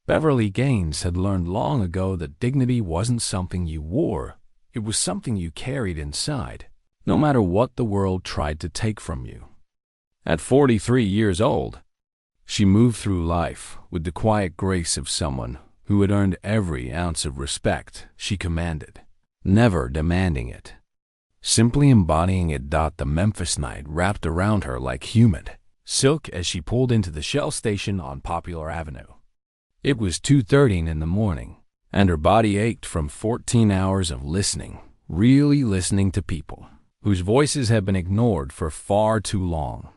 Beverly Gaines had learned long ago that dignity wasn't something you wore, it was something you carried inside, no matter what the world tried to take from you. At 43 years old, she moved through life with the quiet grace of someone who had earned every ounce of respect she commanded, never demanding it, simply embodying it. The Memphis night wrapped around her like humid silk as she pulled into the Shell station on Popular Avenue. It was 2:30 in the morning, and her body ached from 14 hours of listening, really listening to people whose voices had been ignored for far too long.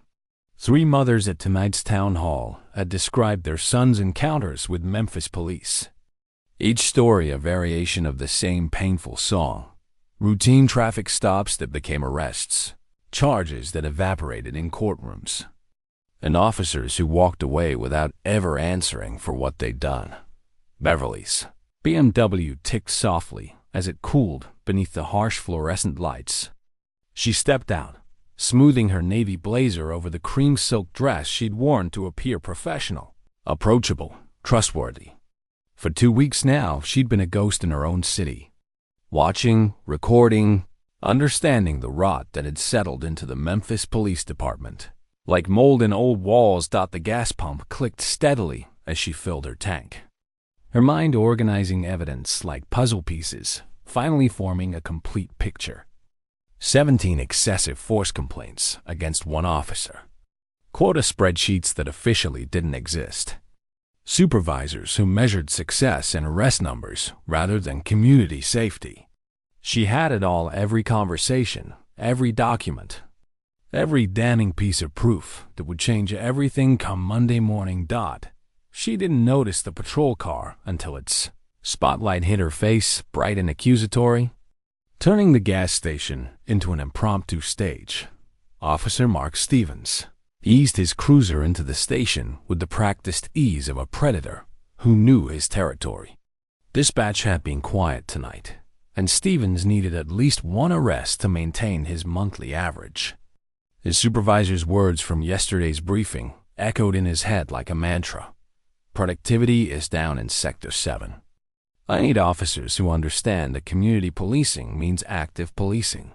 3 mothers at tonight's town hall had described their sons' encounters with Memphis police. Each story a variation of the same painful song. Routine traffic stops that became arrests, charges that evaporated in courtrooms, and officers who walked away without ever answering for what they'd done. Beverly's BMW ticked softly as it cooled beneath the harsh fluorescent lights. She stepped out, smoothing her navy blazer over the cream silk dress she'd worn to appear professional, approachable, trustworthy. For 2 weeks now, she'd been a ghost in her own city, watching, recording, understanding the rot that had settled into the Memphis Police Department. Like mold in old walls. The gas pump clicked steadily as she filled her tank, her mind organizing evidence like puzzle pieces, finally forming a complete picture. 17 excessive force complaints against 1 officer. Quota spreadsheets that officially didn't exist. Supervisors who measured success in arrest numbers rather than community safety. She had it all, every conversation, every document, every damning piece of proof that would change everything come Monday morning. She didn't notice the patrol car until its spotlight hit her face, bright and accusatory, turning the gas station into an impromptu stage. Officer Mark Stevens eased his cruiser into the station with the practiced ease of a predator who knew his territory. Dispatch had been quiet tonight, and Stevens needed at least 1 arrest to maintain his monthly average. His supervisor's words from yesterday's briefing echoed in his head like a mantra. Productivity is down in Sector 7. I need officers who understand that community policing means active policing.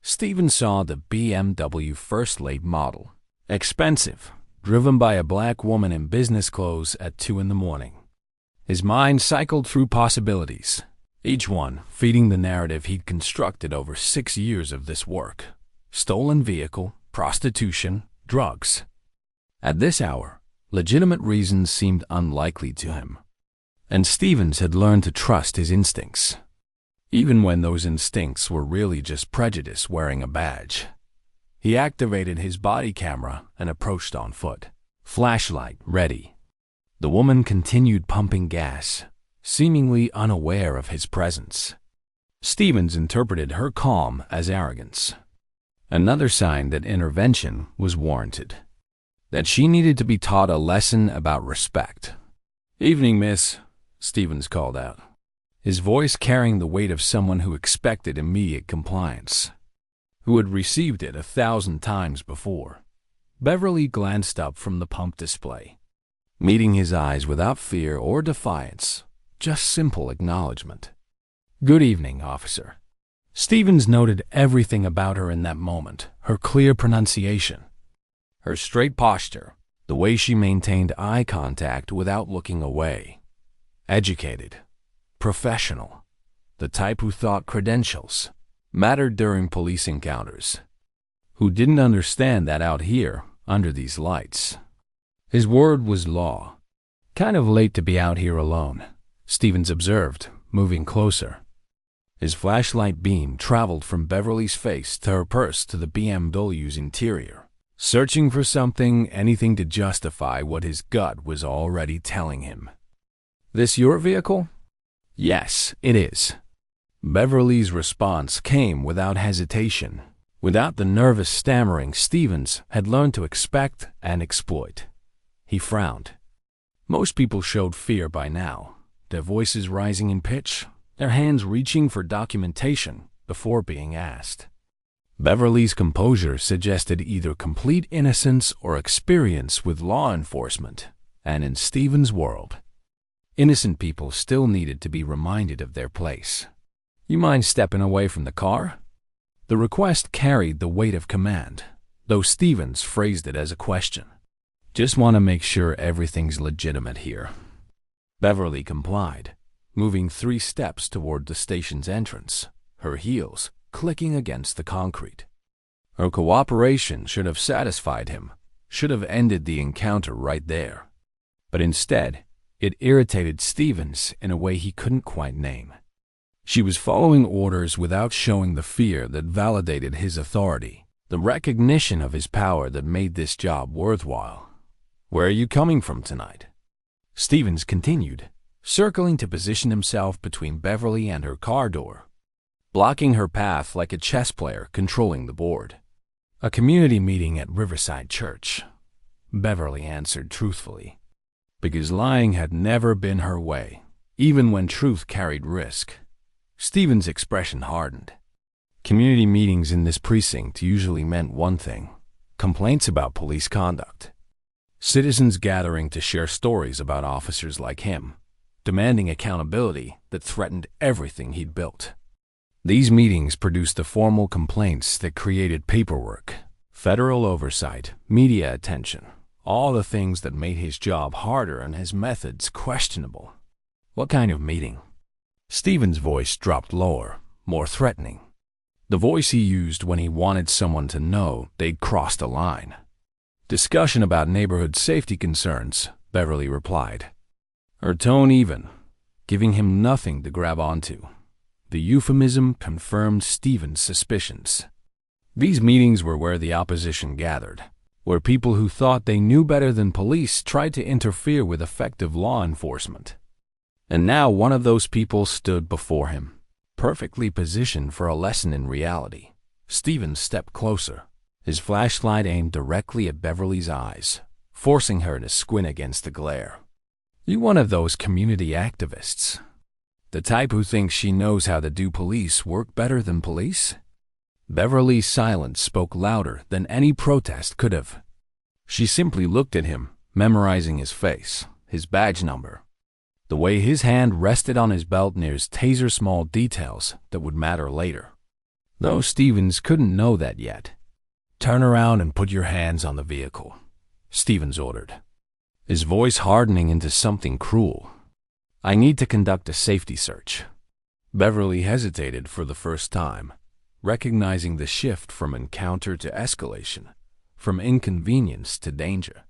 Stevens saw the BMW First Late model. Expensive, driven by a black woman in business clothes at 2 in the morning. His mind cycled through possibilities, each one feeding the narrative he'd constructed over 6 years of this work. Stolen vehicle, prostitution, drugs. At this hour, legitimate reasons seemed unlikely to him, and Stevens had learned to trust his instincts, even when those instincts were really just prejudice wearing a badge. He activated his body camera and approached on foot, flashlight ready. The woman continued pumping gas, seemingly unaware of his presence. Stevens interpreted her calm as arrogance, another sign that intervention was warranted, that she needed to be taught a lesson about respect. "Evening, miss," Stevens called out, his voice carrying the weight of someone who expected immediate compliance, who had received it 1,000 times before. Beverly glanced up from the pump display, meeting his eyes without fear or defiance, just simple acknowledgement. "Good evening, officer." Stevens noted everything about her in that moment, her clear pronunciation, her straight posture, the way she maintained eye contact without looking away. Educated, professional, the type who thought credentials mattered during police encounters, who didn't understand that out here, under these lights, his word was law. "Kind of late to be out here alone," Stevens observed, moving closer. His flashlight beam traveled from Beverly's face to her purse to the BMW's interior, searching for something, anything to justify what his gut was already telling him. "This your vehicle?" "Yes, it is." Beverly's response came without hesitation, without the nervous stammering Stevens had learned to expect and exploit. He frowned. Most people showed fear by now, their voices rising in pitch, their hands reaching for documentation before being asked. Beverly's composure suggested either complete innocence or experience with law enforcement, and in Stevens' world, Innocent people still needed to be reminded of their place. "You mind stepping away from the car?" The request carried the weight of command, though Stevens phrased it as a question. "Just want to make sure everything's legitimate here." Beverly complied, moving 3 steps toward the station's entrance, her heels clicking against the concrete. Her cooperation should have satisfied him, should have ended the encounter right there. But instead, it irritated Stevens in a way he couldn't quite name. She was following orders without showing the fear that validated his authority, the recognition of his power that made this job worthwhile. "Where are you coming from tonight?" Stevens continued, circling to position himself between Beverly and her car door, blocking her path like a chess player controlling the board. "A community meeting at Riverside Church," Beverly answered truthfully, because lying had never been her way, even when truth carried risk. Stevens' expression hardened. Community meetings in this precinct usually meant one thing: complaints about police conduct. Citizens gathering to share stories about officers like him, demanding accountability that threatened everything he'd built. These meetings produced the formal complaints that created paperwork, federal oversight, media attention, all the things that made his job harder and his methods questionable. "What kind of meeting?" Stevens' voice dropped lower, more threatening. The voice he used when he wanted someone to know they'd crossed a line. "Discussion about neighborhood safety concerns," Beverly replied, her tone even, giving him nothing to grab onto. The euphemism confirmed Stevens' suspicions. These meetings were where the opposition gathered, where people who thought they knew better than police tried to interfere with effective law enforcement. And now one of those people stood before him, perfectly positioned for a lesson in reality. Stevens stepped closer, his flashlight aimed directly at Beverly's eyes, forcing her to squint against the glare. "You one of those community activists? The type who thinks she knows how to do police work better than police?" Beverly's silence spoke louder than any protest could have. She simply looked at him, memorizing his face, his badge number, the way his hand rested on his belt near his taser-small details that would matter later. Though Stevens couldn't know that yet. "Turn around and put your hands on the vehicle," Stevens ordered, his voice hardening into something cruel. "I need to conduct a safety search." Beverly hesitated for the first time, recognizing the shift from encounter to escalation, from inconvenience to danger.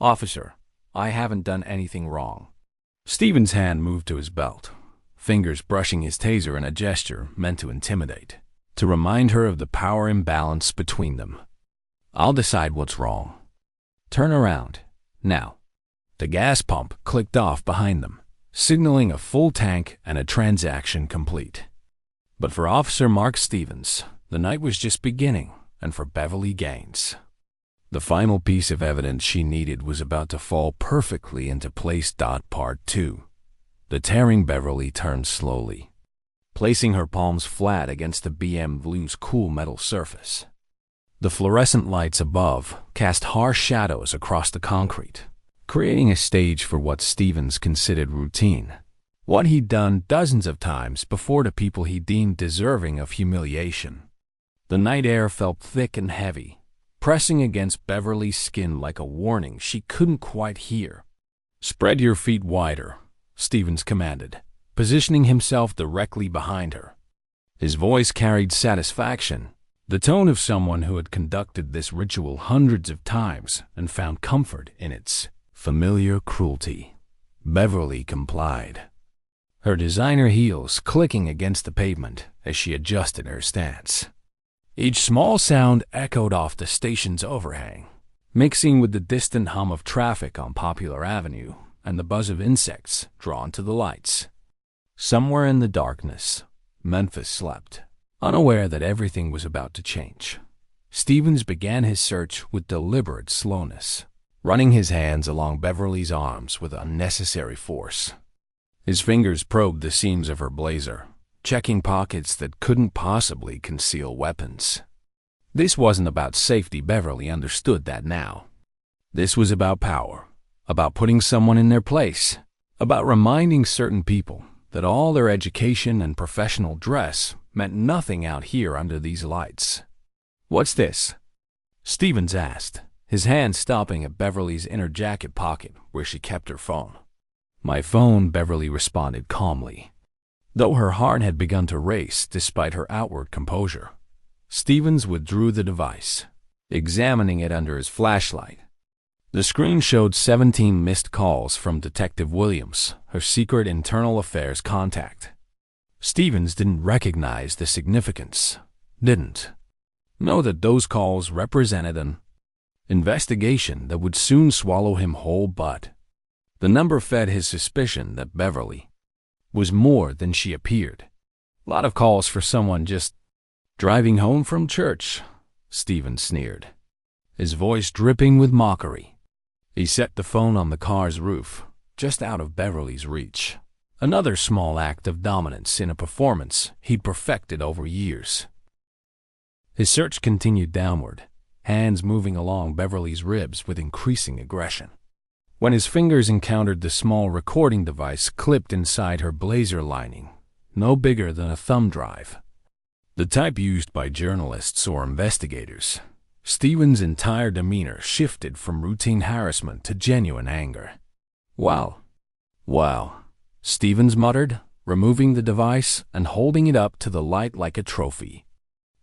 "Officer, I haven't done anything wrong." Stevens' hand moved to his belt, fingers brushing his taser in a gesture meant to intimidate, to remind her of the power imbalance between them. "I'll decide what's wrong. Turn around, now." The gas pump clicked off behind them, signaling a full tank and a transaction complete. But for Officer Mark Stevens, the night was just beginning, and for Beverly Gaines, the final piece of evidence she needed was about to fall perfectly into place. Part 2. The tearing Beverly turned slowly, placing her palms flat against the BMW's cool metal surface. The fluorescent lights above cast harsh shadows across the concrete, creating a stage for what Stevens considered routine, what he'd done dozens of times before to people he deemed deserving of humiliation. The night air felt thick and heavy, pressing against Beverly's skin like a warning she couldn't quite hear. "Spread your feet wider," Stevens commanded, positioning himself directly behind her. His voice carried satisfaction, the tone of someone who had conducted this ritual hundreds of times and found comfort in its familiar cruelty. Beverly complied, her designer heels clicking against the pavement as she adjusted her stance. Each small sound echoed off the station's overhang, mixing with the distant hum of traffic on Popular Avenue and the buzz of insects drawn to the lights. Somewhere in the darkness, Memphis slept, unaware that everything was about to change. Stevens began his search with deliberate slowness, running his hands along Beverly's arms with unnecessary force. His fingers probed the seams of her blazer, checking pockets that couldn't possibly conceal weapons. This wasn't about safety. Beverly understood that now. This was about power, about putting someone in their place, about reminding certain people that all their education and professional dress meant nothing out here under these lights. "What's this?" Stevens asked, his hand stopping at Beverly's inner jacket pocket where she kept her phone. "My phone," Beverly responded calmly, though her heart had begun to race despite her outward composure. Stevens withdrew the device, examining it under his flashlight. The screen showed 17 missed calls from Detective Williams, her secret internal affairs contact. Stevens didn't recognize the significance, didn't know that those calls represented an investigation that would soon swallow him whole, but the number fed his suspicion that Beverly was more than she appeared. "A lot of calls for someone just driving home from church," Stevens sneered, his voice dripping with mockery. He set the phone on the car's roof, just out of Beverly's reach. Another small act of dominance in a performance he'd perfected over years. His search continued downward, hands moving along Beverly's ribs with increasing aggression. When his fingers encountered the small recording device clipped inside her blazer lining, no bigger than a thumb drive, the type used by journalists or investigators, Stevens' entire demeanor shifted from routine harassment to genuine anger. "Wow. Wow," Stevens muttered, removing the device and holding it up to the light like a trophy.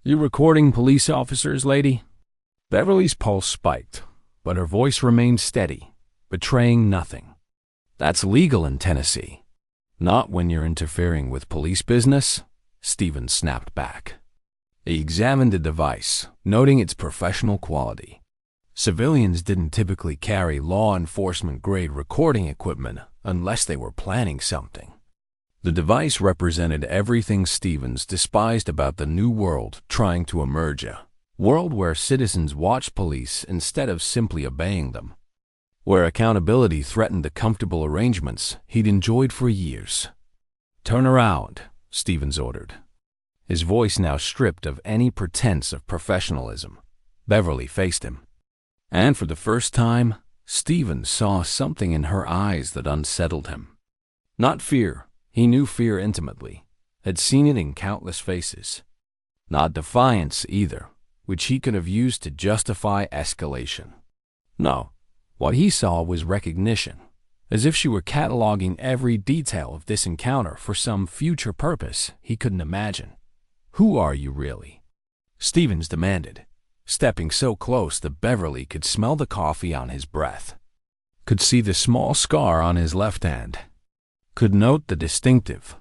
"You recording police officers, lady?" Beverly's pulse spiked, but her voice remained steady, betraying nothing. "That's legal in Tennessee. Not when you're interfering with police business," Stevens snapped back. He examined the device, noting its professional quality. Civilians didn't typically carry law enforcement-grade recording equipment unless they were planning something. The device represented everything Stevens despised about the new world trying to emerge, a world where citizens watch police instead of simply obeying them, where accountability threatened the comfortable arrangements he'd enjoyed for years. "Turn around," Stevens ordered, his voice now stripped of any pretense of professionalism. Beverly faced him, and for the first time, Stevens saw something in her eyes that unsettled him. Not fear. He knew fear intimately, had seen it in countless faces. Not defiance either, which he could have used to justify escalation. No, what he saw was recognition, as if she were cataloging every detail of this encounter for some future purpose he couldn't imagine. "Who are you really?" Stevens demanded, stepping so close that Beverly could smell the coffee on his breath, could see the small scar on his left hand, could note the distinctive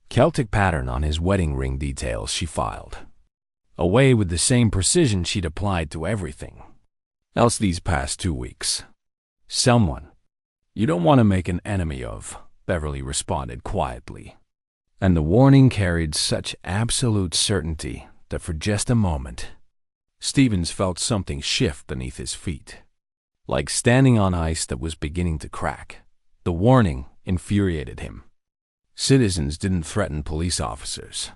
Celtic pattern on his wedding ring details she filed away with the same precision she'd applied to everything else these past 2 weeks. "Someone you don't want to make an enemy of," Beverly responded quietly. And the warning carried such absolute certainty that for just a moment, Stevens felt something shift beneath his feet, like standing on ice that was beginning to crack. The warning infuriated him. Citizens didn't threaten police officers.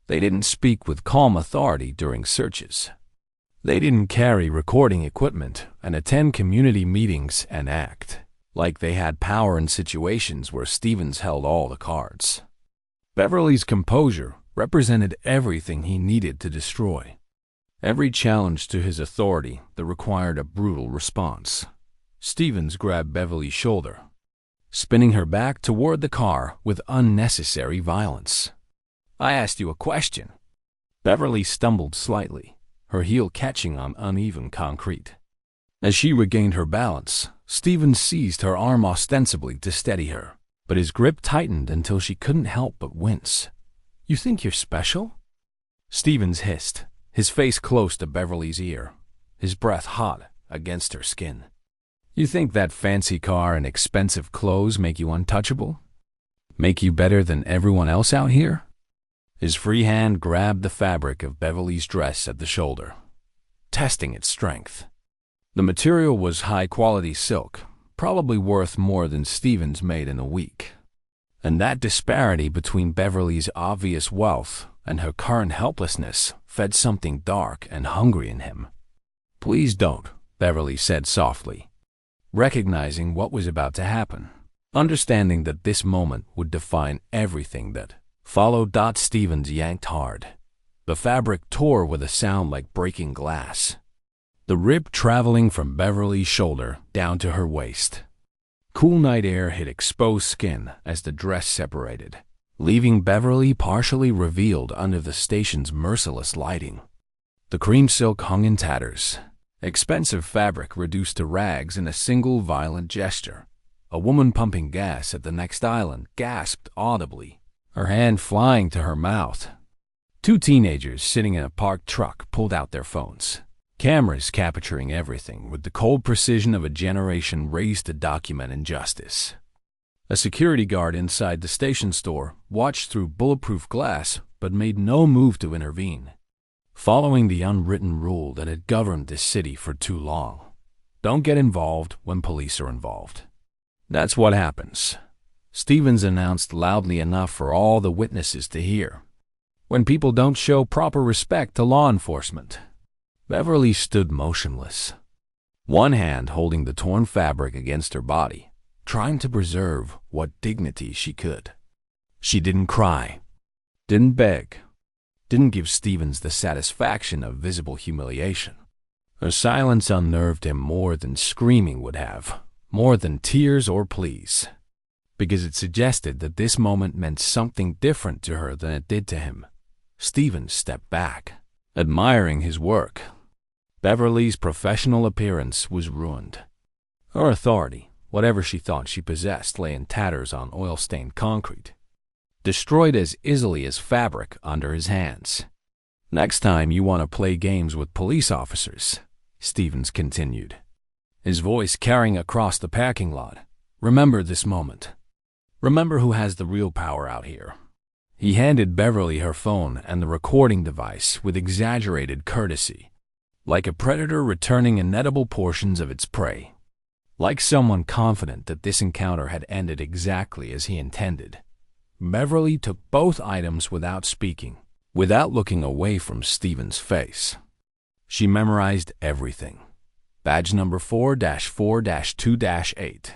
They didn't speak with calm authority during searches. They didn't carry recording equipment and attend community meetings and act like they had power in situations where Stevens held all the cards. Beverly's composure represented everything he needed to destroy. Every challenge to his authority that required a brutal response. Stevens grabbed Beverly's shoulder, spinning her back toward the car with unnecessary violence. "I asked you a question." Beverly stumbled slightly, her heel catching on uneven concrete. As she regained her balance, Stevens seized her arm ostensibly to steady her, but his grip tightened until she couldn't help but wince. "You think you're special?" Stevens hissed, his face close to Beverly's ear, his breath hot against her skin. "You think that fancy car and expensive clothes make you untouchable? Make you better than everyone else out here?" His free hand grabbed the fabric of Beverly's dress at the shoulder, testing its strength. The material was high-quality silk, probably worth more than Stevens made in a week. And that disparity between Beverly's obvious wealth and her current helplessness fed something dark and hungry in him. "Please don't," Beverly said softly, recognizing what was about to happen. Understanding that this moment would define everything that followed, Stevens yanked hard. The fabric tore with a sound like breaking glass, the rip traveling from Beverly's shoulder down to her waist. Cool night air hit exposed skin as the dress separated, leaving Beverly partially revealed under the station's merciless lighting. The cream silk hung in tatters, expensive fabric reduced to rags in a single violent gesture. A woman pumping gas at the next island gasped audibly, her hand flying to her mouth. Two teenagers sitting in a parked truck pulled out their phones, cameras capturing everything with the cold precision of a generation raised to document injustice. A security guard inside the station store watched through bulletproof glass but made no move to intervene, following the unwritten rule that had governed this city for too long. Don't get involved when police are involved. That's what happens, Stevens announced loudly enough for all the witnesses to hear. When people don't show proper respect to law enforcement. Beverly stood motionless, one hand holding the torn fabric against her body, trying to preserve what dignity she could. She didn't cry, didn't beg, didn't give Stevens the satisfaction of visible humiliation. Her silence unnerved him more than screaming would have, more than tears or pleas, because it suggested that this moment meant something different to her than it did to him. Stevens stepped back, admiring his work. Beverly's professional appearance was ruined. Her authority, whatever she thought she possessed, lay in tatters on oil-stained concrete, destroyed as easily as fabric under his hands. Next time you want to play games with police officers, Stevens continued, his voice carrying across the parking lot, remember this moment. Remember who has the real power out here. He handed Beverly her phone and the recording device with exaggerated courtesy, like a predator returning inedible portions of its prey, like someone confident that this encounter had ended exactly as he intended. Beverly took both items without speaking, without looking away from Stevens' face. She memorized everything. Badge number 4-4-2-8.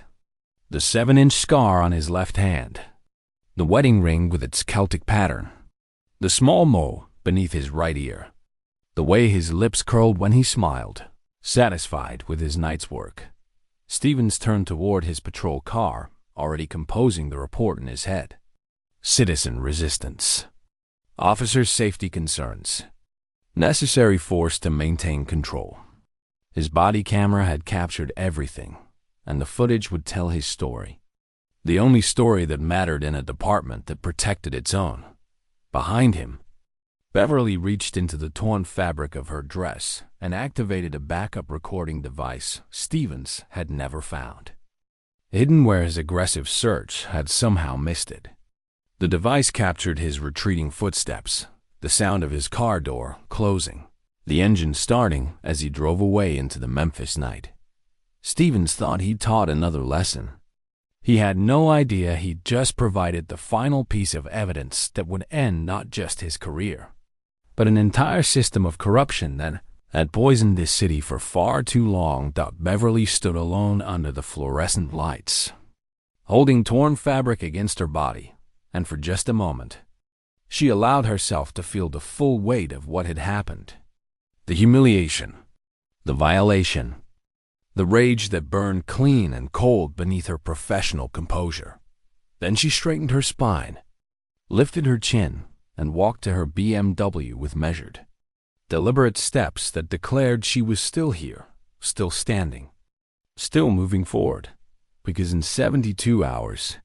The 7-inch scar on his left hand. The wedding ring with its Celtic pattern. The small mole beneath his right ear. The way his lips curled when he smiled, satisfied with his night's work. Stevens turned toward his patrol car, already composing the report in his head. Citizen resistance. Officer's safety concerns. Necessary force to maintain control. His body camera had captured everything, and the footage would tell his story. The only story that mattered in a department that protected its own. Behind him, Beverly reached into the torn fabric of her dress and activated a backup recording device Stevens had never found. Hidden where his aggressive search had somehow missed it. The device captured his retreating footsteps, the sound of his car door closing, the engine starting as he drove away into the Memphis night. Stevens thought he'd taught another lesson. He had no idea he'd just provided the final piece of evidence that would end not just his career, but an entire system of corruption that had poisoned this city for far too long. Beverly stood alone under the fluorescent lights, holding torn fabric against her body, and for just a moment, she allowed herself to feel the full weight of what had happened. The humiliation, the violation, the rage that burned clean and cold beneath her professional composure. Then she straightened her spine, lifted her chin, and walked to her BMW with measured, deliberate steps that declared she was still here, still standing, still moving forward, because in 72 hours,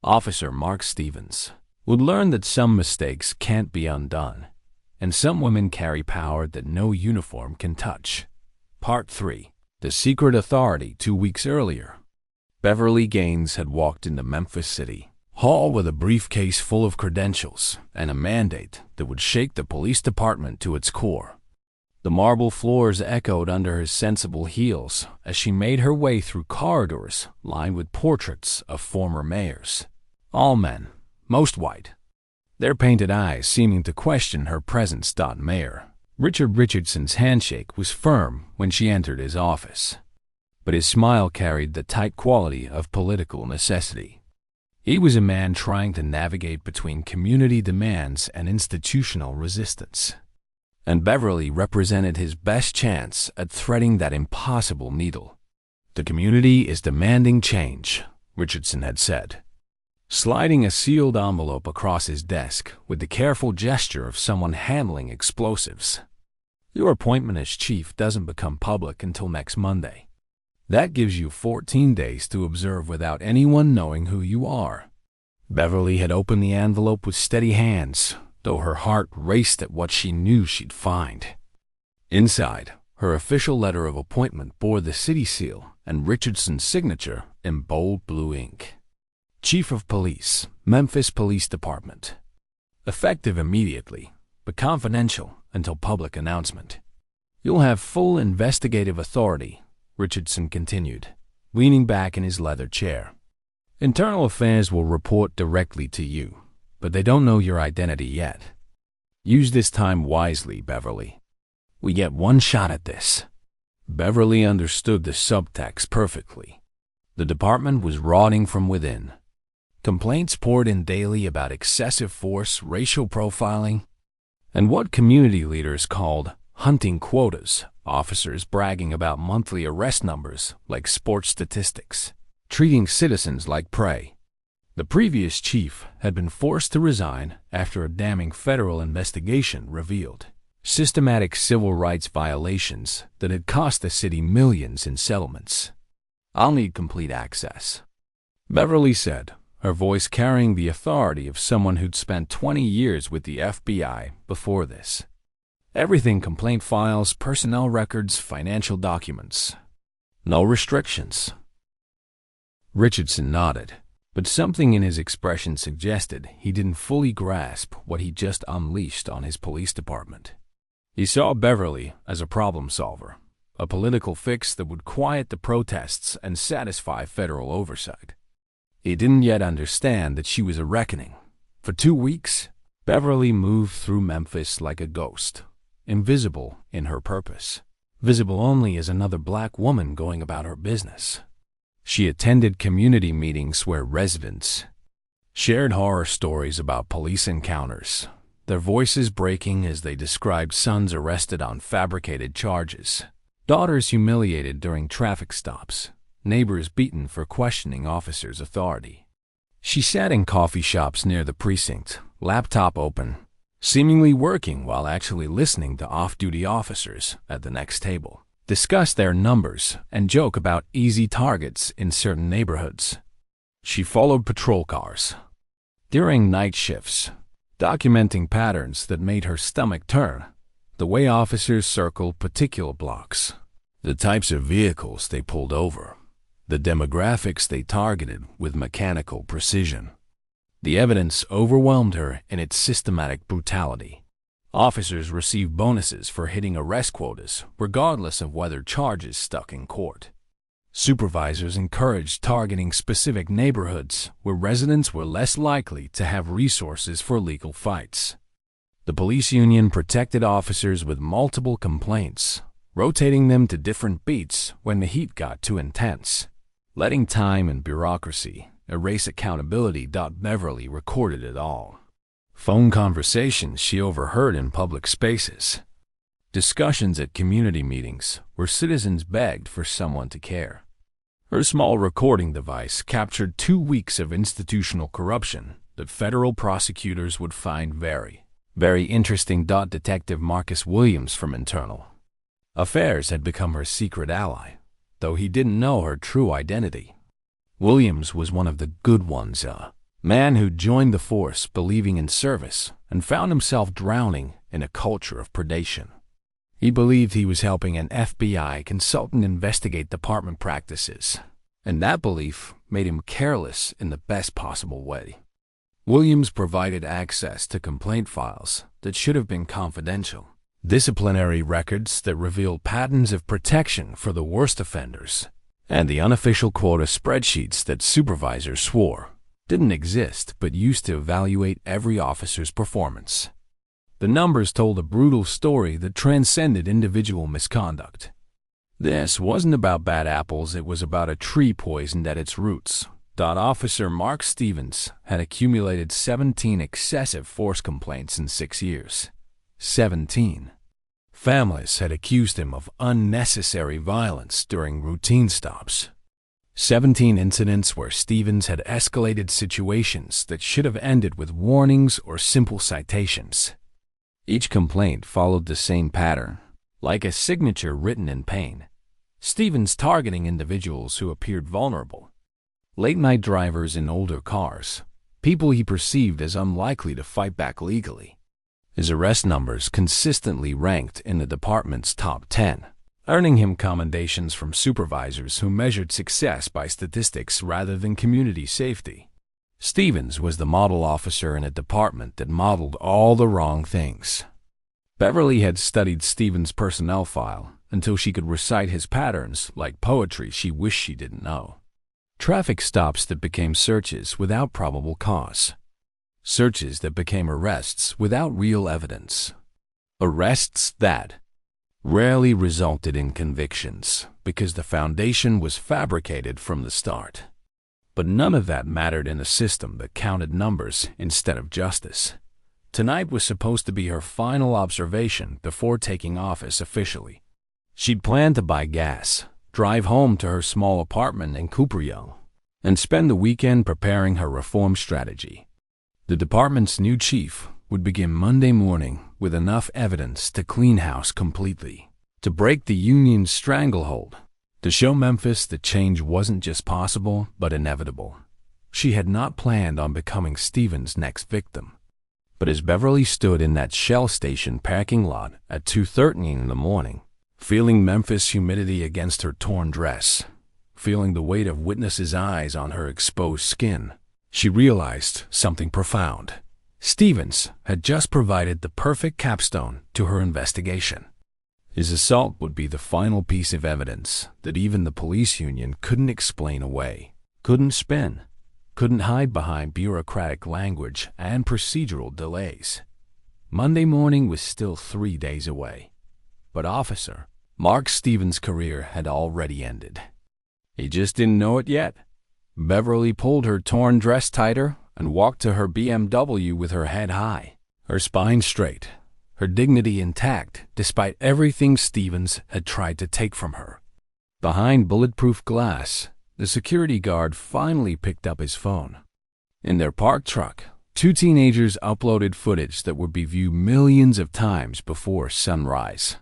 Officer Mark Stevens would learn that some mistakes can't be undone, and some women carry power that no uniform can touch. Part 3. The Secret Authority. 2 weeks earlier, Beverly Gaines had walked into Memphis City Hall with a briefcase full of credentials and a mandate that would shake the police department to its core. The marble floors echoed under her sensible heels as she made her way through corridors lined with portraits of former mayors. All men, most white, their painted eyes seeming to question her presence. Mayor Richard Richardson's handshake was firm when she entered his office. but his smile carried the tight quality of political necessity. He was a man trying to navigate between community demands and institutional resistance. And Beverly represented his best chance at threading that impossible needle. "The community is demanding change," Richardson had said, sliding a sealed envelope across his desk with the careful gesture of someone handling explosives. "Your appointment as chief doesn't become public until next Monday. That gives you 14 days to observe without anyone knowing who you are." Beverly had opened the envelope with steady hands, though her heart raced at what she knew she'd find. Inside, her official letter of appointment bore the city seal and Richardson's signature in bold blue ink. "Chief of Police, Memphis Police Department. Effective immediately, but confidential until public announcement. You'll have full investigative authority," Richardson continued, leaning back in his leather chair. "Internal Affairs will report directly to you, but they don't know your identity yet. Use this time wisely, Beverly. We get one shot at this." Beverly understood the subtext perfectly. The department was rotting from within. Complaints poured in daily about excessive force, racial profiling, and what community leaders called hunting quotas, officers bragging about monthly arrest numbers like sports statistics, treating citizens like prey. The previous chief had been forced to resign after a damning federal investigation revealed systematic civil rights violations that had cost the city millions in settlements. "I'll need complete access," Beverly said, her voice carrying the authority of someone who'd spent 20 years with the FBI before this. "Everything: complaint files, personnel records, financial documents. No restrictions." Richardson nodded, but something in his expression suggested he didn't fully grasp what he'd just unleashed on his police department. He saw Beverly as a problem solver, a political fix that would quiet the protests and satisfy federal oversight. He didn't yet understand that she was a reckoning. For 2 weeks, Beverly moved through Memphis like a ghost, invisible in her purpose, visible only as another black woman going about her business. She attended community meetings where residents shared horror stories about police encounters, their voices breaking as they described sons arrested on fabricated charges, daughters humiliated during traffic stops, neighbors beaten for questioning officers' authority. She sat in coffee shops near the precinct, laptop open, seemingly working while actually listening to off-duty officers at the next table discuss their numbers and joke about easy targets in certain neighborhoods. She followed patrol cars during night shifts, documenting patterns that made her stomach turn, the way officers circled particular blocks, the types of vehicles they pulled over, the demographics they targeted with mechanical precision. The evidence overwhelmed her in its systematic brutality. Officers received bonuses for hitting arrest quotas, regardless of whether charges stuck in court. Supervisors encouraged targeting specific neighborhoods where residents were less likely to have resources for legal fights. The police union protected officers with multiple complaints, rotating them to different beats when the heat got too intense, letting time and bureaucracy erase accountability. Beverly recorded it all. Phone conversations she overheard in public spaces, discussions at community meetings where citizens begged for someone to care. Her small recording device captured 2 weeks of institutional corruption that federal prosecutors would find very, very interesting. Detective Marcus Williams from Internal Affairs had become her secret ally, though he didn't know her true identity. Williams was one of the good ones, a man who joined the force believing in service and found himself drowning in a culture of predation. He believed he was helping an FBI consultant investigate department practices, and that belief made him careless in the best possible way. Williams provided access to complaint files that should have been confidential, disciplinary records that revealed patterns of protection for the worst offenders, and the unofficial quota spreadsheets that supervisors swore didn't exist but used to evaluate every officer's performance. The numbers told a brutal story that transcended individual misconduct. This wasn't about bad apples, it was about a tree poisoned at its roots. Officer Mark Stevens had accumulated 17 excessive force complaints in 6 years. 17. Families had accused him of unnecessary violence during routine stops. 17 incidents where Stevens had escalated situations that should have ended with warnings or simple citations. Each complaint followed the same pattern, like a signature written in pain. Stevens targeting individuals who appeared vulnerable. Late-night drivers in older cars, people he perceived as unlikely to fight back legally. His arrest numbers consistently ranked in the department's top 10, earning him commendations from supervisors who measured success by statistics rather than community safety. Stevens was the model officer in a department that modeled all the wrong things. Beverly had studied Stevens' personnel file until she could recite his patterns like poetry she wished she didn't know. Traffic stops that became searches without probable cause. Searches that became arrests without real evidence. Arrests that rarely resulted in convictions because the foundation was fabricated from the start. But none of that mattered in a system that counted numbers instead of justice. Tonight was supposed to be her final observation before taking office officially. She'd planned to buy gas, drive home to her small apartment in Cooperville, and spend the weekend preparing her reform strategy. The department's new chief would begin Monday morning with enough evidence to clean house completely, to break the union's stranglehold, to show Memphis that change wasn't just possible but inevitable. She had not planned on becoming Stevens' next victim. But as Beverly stood in that Shell station parking lot at 2:30 in the morning, feeling Memphis humidity against her torn dress, feeling the weight of witnesses' eyes on her exposed skin, she realized something profound. Stevens had just provided the perfect capstone to her investigation. His assault would be the final piece of evidence that even the police union couldn't explain away, couldn't spin, couldn't hide behind bureaucratic language and procedural delays. Monday morning was still 3 days away. But Officer Mark Stevens' career had already ended. He just didn't know it yet. Beverly pulled her torn dress tighter and walked to her BMW with her head high, her spine straight, her dignity intact despite everything Stevens had tried to take from her. Behind bulletproof glass, the security guard finally picked up his phone. In their parked truck, 2 teenagers uploaded footage that would be viewed millions of times before sunrise.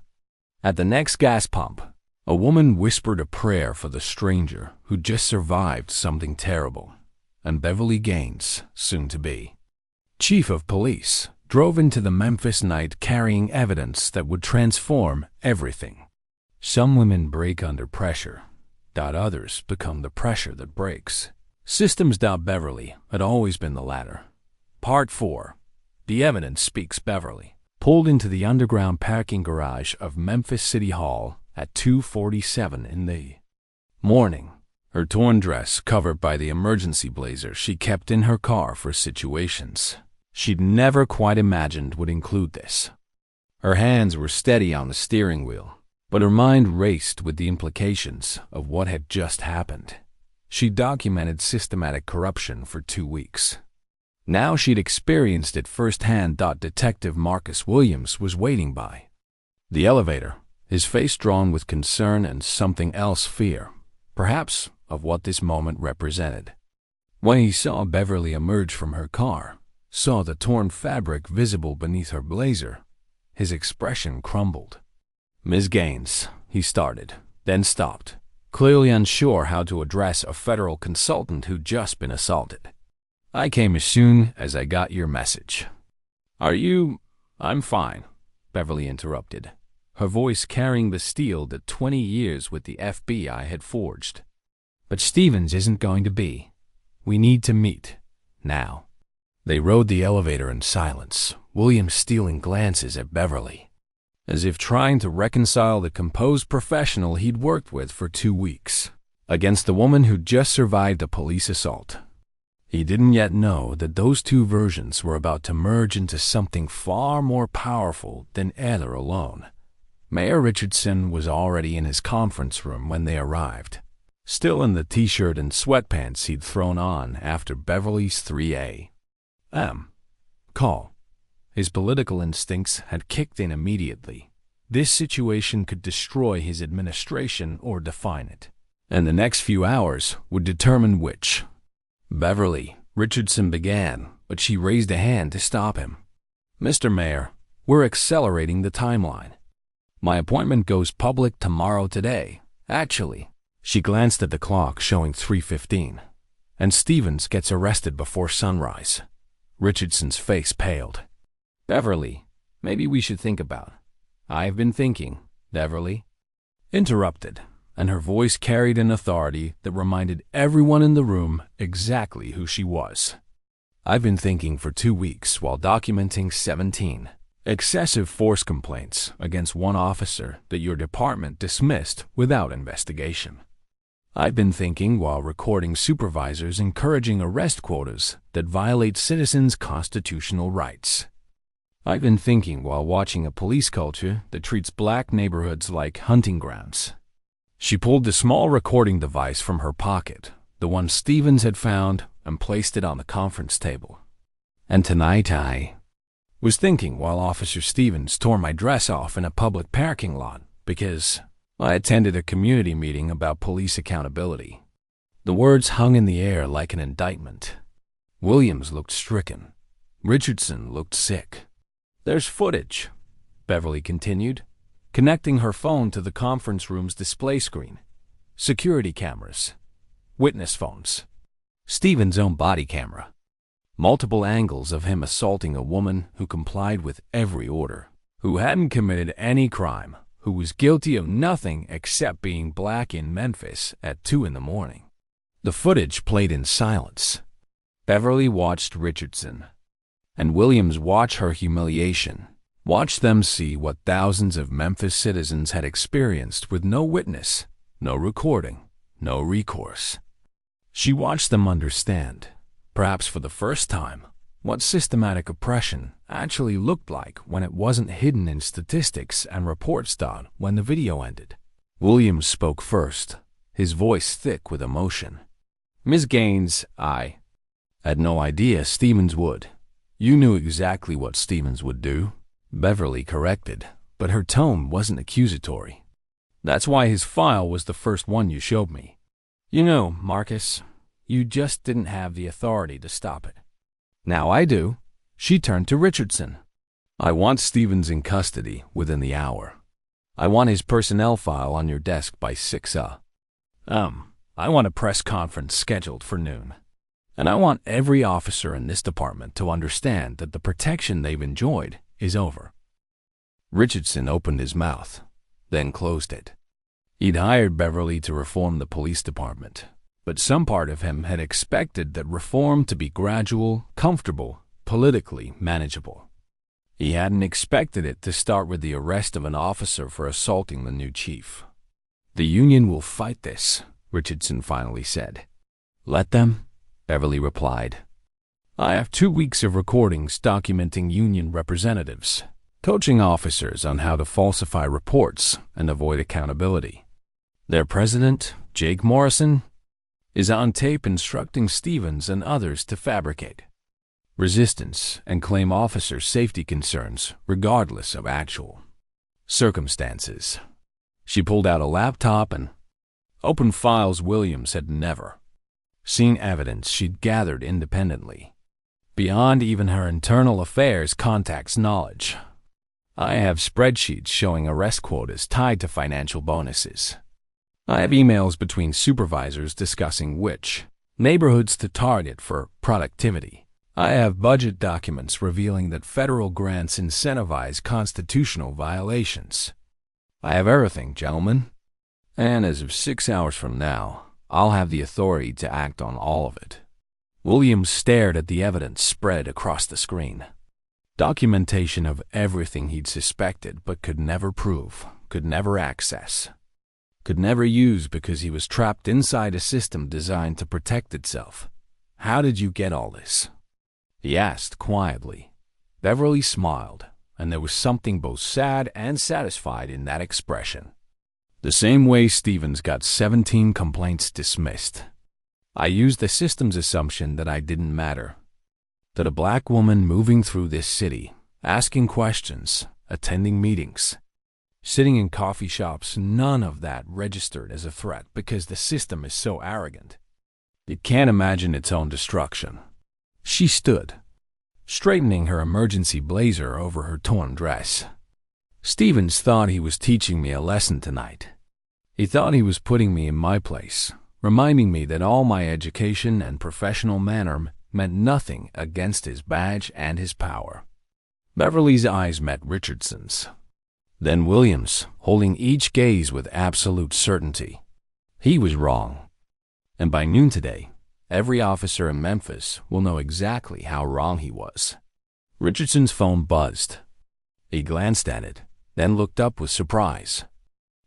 At the next gas pump, a woman whispered a prayer for the stranger who just survived something terrible, and Beverly Gaines, soon to be chief of police, drove into the Memphis night carrying evidence that would transform everything. Some women break under pressure. Others become the pressure that breaks. Systems. Beverly had always been the latter. Part 4. The Evidence Speaks. Beverly pulled into the underground parking garage of Memphis City Hall at 2:47 in the morning, her torn dress covered by the emergency blazer she kept in her car for situations she'd never quite imagined would include this. Her hands were steady on the steering wheel, but her mind raced with the implications of what had just happened. She documented systematic corruption for 2 weeks. Now she'd experienced it firsthand. Detective Marcus Williams was waiting by the elevator, his face drawn with concern and something else, fear, perhaps, of what this moment represented. When he saw Beverly emerge from her car, saw the torn fabric visible beneath her blazer, his expression crumbled. "Ms. Gaines," he started, then stopped, clearly unsure how to address a federal consultant who'd just been assaulted. "I came as soon as I got your message." "Are you—" "I'm fine," Beverly interrupted, her voice carrying the steel that 20 years with the FBI had forged. "But Stevens isn't going to be. We need to meet. Now." They rode the elevator in silence, Williams stealing glances at Beverly, as if trying to reconcile the composed professional he'd worked with for 2 weeks against the woman who'd just survived a police assault. He didn't yet know that those 2 versions were about to merge into something far more powerful than either alone. Mayor Richardson was already in his conference room when they arrived, still in the t-shirt and sweatpants he'd thrown on after Beverly's 3 a.m. call. His political instincts had kicked in immediately. This situation could destroy his administration or define it, and the next few hours would determine which. "Beverly," Richardson began, but she raised a hand to stop him. "Mr. Mayor, we're accelerating the timeline. My appointment goes public tomorrow today, actually." She glanced at the clock showing 3:15, "and Stevens gets arrested before sunrise." Richardson's face paled. "Beverly, maybe we should think about." "I've been thinking," Beverly interrupted, and her voice carried an authority that reminded everyone in the room exactly who she was. "I've been thinking for 2 weeks while documenting 17 excessive force complaints against one officer that your department dismissed without investigation. I've been thinking while recording supervisors encouraging arrest quotas that violate citizens' constitutional rights. I've been thinking while watching a police culture that treats black neighborhoods like hunting grounds." She pulled the small recording device from her pocket, the one Stevens had found, and placed it on the conference table. "And tonight I was thinking while Officer Stevens tore my dress off in a public parking lot because I attended a community meeting about police accountability." The words hung in the air like an indictment. Williams looked stricken. Richardson looked sick. "There's footage," Beverly continued, connecting her phone to the conference room's display screen. "Security cameras, witness phones, Stevens' own body camera. Multiple angles of him assaulting a woman who complied with every order, who hadn't committed any crime, who was guilty of nothing except being black in Memphis at 2 in the morning." The footage played in silence. Beverly watched Richardson, and Williams watched her humiliation, watched them see what thousands of Memphis citizens had experienced with no witness, no recording, no recourse. She watched them understand, perhaps for the first time, what systematic oppression actually looked like when it wasn't hidden in statistics and reports done when the video ended. Williams spoke first, his voice thick with emotion. "Ms. Gaines, I had no idea Stevens would." "You knew exactly what Stevens would do," Beverly corrected, but her tone wasn't accusatory. "That's why his file was the first one you showed me. You know, Marcus, you just didn't have the authority to stop it. Now I do." She turned to Richardson. "I want Stevens in custody within the hour. I want his personnel file on your desk by 6 I want a press conference scheduled for noon. And I want every officer in this department to understand that the protection they've enjoyed is over." Richardson opened his mouth, then closed it. He'd hired Beverly to reform the police department, but some part of him had expected that reform to be gradual, comfortable, politically manageable. He hadn't expected it to start with the arrest of an officer for assaulting the new chief. "The union will fight this," Richardson finally said. "Let them," Beverly replied. "I have 2 weeks of recordings documenting union representatives, coaching officers on how to falsify reports and avoid accountability. Their president, Jake Morrison, is on tape instructing Stevens and others to fabricate resistance and claim officers' safety concerns regardless of actual circumstances." She pulled out a laptop and opened files Williams had never seen, evidence she'd gathered independently, beyond even her internal affairs contacts' knowledge. "I have spreadsheets showing arrest quotas tied to financial bonuses. I have emails between supervisors discussing which neighborhoods to target for productivity. I have budget documents revealing that federal grants incentivize constitutional violations. I have everything, gentlemen. And as of 6 hours from now, I'll have the authority to act on all of it." Williams stared at the evidence spread across the screen. Documentation of everything he'd suspected but could never prove, could never access, could never use because he was trapped inside a system designed to protect itself. "How did you get all this?" he asked quietly. Beverly smiled, and there was something both sad and satisfied in that expression. The same way Stevens got 17 complaints dismissed. I used the system's assumption that I didn't matter. That a black woman moving through this city, asking questions, attending meetings, sitting in coffee shops, none of that registered as a threat because the system is so arrogant. It can't imagine its own destruction. She stood, straightening her emergency blazer over her torn dress. Stevens thought he was teaching me a lesson tonight. He thought he was putting me in my place, reminding me that all my education and professional manner meant nothing against his badge and his power. Beverly's eyes met Richardson's. Then Williams, holding each gaze with absolute certainty. He was wrong. And by noon today, every officer in Memphis will know exactly how wrong he was. Richardson's phone buzzed. He glanced at it, then looked up with surprise.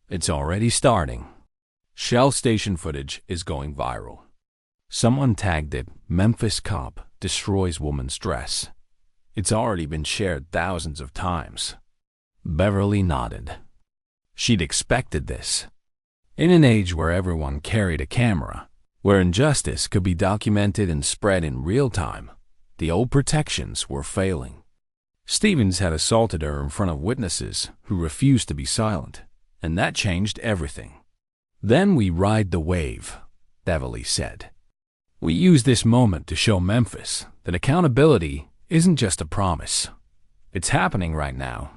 It's already starting. Shell station footage is going viral. Someone tagged it, "Memphis cop destroys woman's dress." It's already been shared thousands of times. Beverly nodded. She'd expected this. In an age where everyone carried a camera, where injustice could be documented and spread in real time, the old protections were failing. Stevens had assaulted her in front of witnesses who refused to be silent, and that changed everything. Then we ride the wave, Beverly said. We use this moment to show Memphis that accountability isn't just a promise. It's happening right now,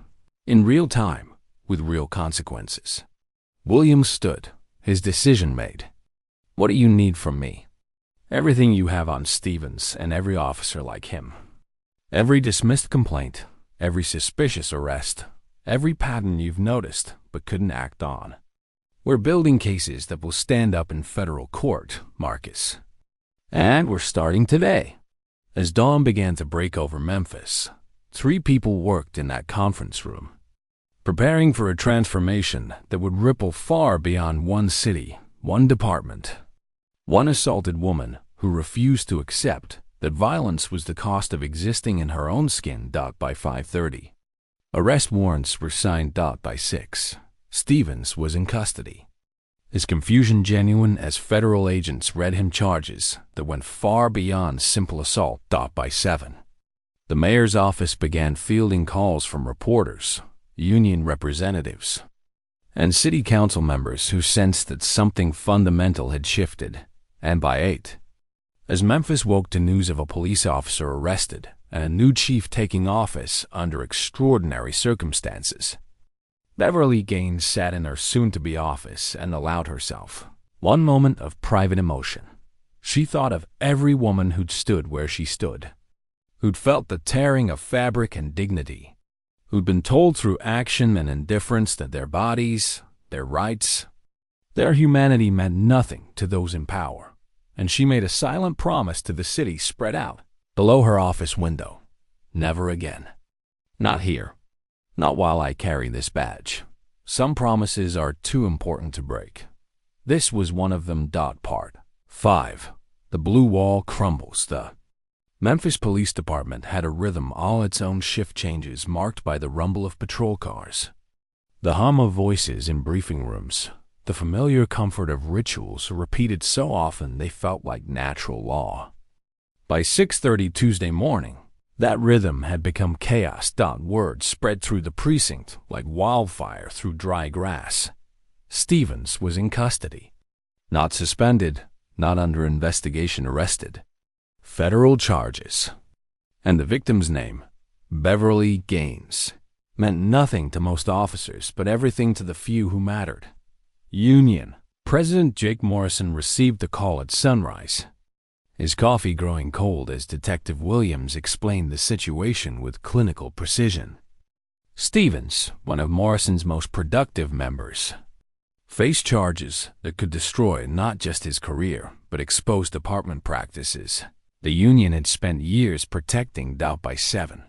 in real time, with real consequences. Williams stood, his decision made. What do you need from me? Everything you have on Stevens and every officer like him. Every dismissed complaint, every suspicious arrest, every pattern you've noticed but couldn't act on. We're building cases that will stand up in federal court, Marcus. And we're starting today. As dawn began to break over Memphis, 3 people worked in that conference room, preparing for a transformation that would ripple far beyond one city, one department. One assaulted woman who refused to accept that violence was the cost of existing in her own skin. By 5:30. Arrest warrants were signed. By 6. Stevens was in custody. His confusion genuine as federal agents read him charges that went far beyond simple assault. By 7. The mayor's office began fielding calls from reporters, union representatives, and city council members who sensed that something fundamental had shifted. And by 8, as Memphis woke to news of a police officer arrested and a new chief taking office under extraordinary circumstances, Beverly Gaines sat in her soon-to-be office and allowed herself one moment of private emotion. She thought of every woman who'd stood where she stood, who'd felt the tearing of fabric and dignity, who'd been told through action and indifference that their bodies, their rights, their humanity meant nothing to those in power. And she made a silent promise to the city spread out below her office window. Never again. Not here. Not while I carry this badge. Some promises are too important to break. This was one of them. Part 5. The blue wall crumbles. The Memphis Police Department had a rhythm all its own, shift changes marked by the rumble of patrol cars, the hum of voices in briefing rooms, the familiar comfort of rituals repeated so often they felt like natural law. By 6:30 Tuesday morning, that rhythm had become chaos. Word spread through the precinct like wildfire through dry grass. Stevens was in custody. Not suspended, not under investigation, arrested. Federal charges. And the victim's name, Beverly Gaines, meant nothing to most officers but everything to the few who mattered. Union. President Jake Morrison received the call at sunrise, his coffee growing cold as Detective Williams explained the situation with clinical precision. Stevens, one of Morrison's most productive members, faced charges that could destroy not just his career, but expose department practices the union had spent years protecting. By 7.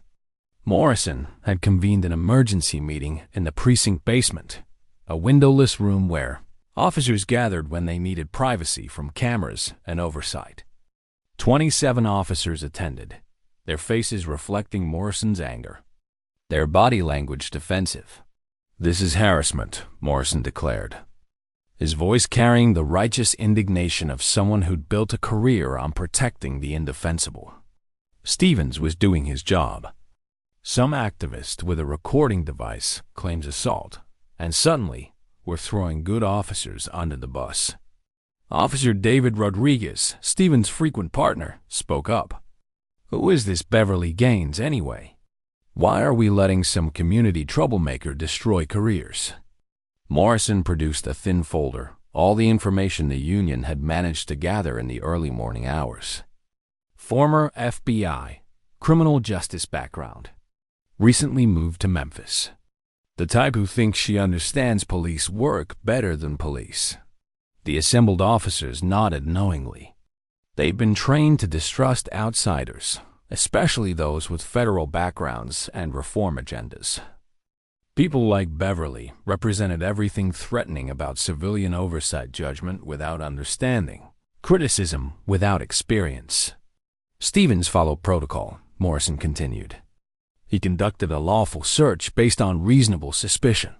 Morrison had convened an emergency meeting in the precinct basement, a windowless room where officers gathered when they needed privacy from cameras and oversight. 27 officers attended, their faces reflecting Morrison's anger. their body language defensive. "This is harassment," Morrison declared, his voice carrying the righteous indignation of someone who'd built a career on protecting the indefensible. Stevens was doing his job. Some activist with a recording device claims assault, and suddenly we're throwing good officers under the bus. Officer David Rodriguez, Stevens' frequent partner, spoke up. "Who is this Beverly Gaines anyway? Why are we letting some community troublemaker destroy careers?" Morrison produced a thin folder, all the information the union had managed to gather in the early morning hours. Former FBI, criminal justice background. Recently moved to Memphis. The type who thinks she understands police work better than police. The assembled officers nodded knowingly. They'd been trained to distrust outsiders, especially those with federal backgrounds and reform agendas. People like Beverly represented everything threatening about civilian oversight judgment without understanding, criticism without experience. Stevens followed protocol, Morrison continued. He conducted a lawful search based on reasonable suspicion.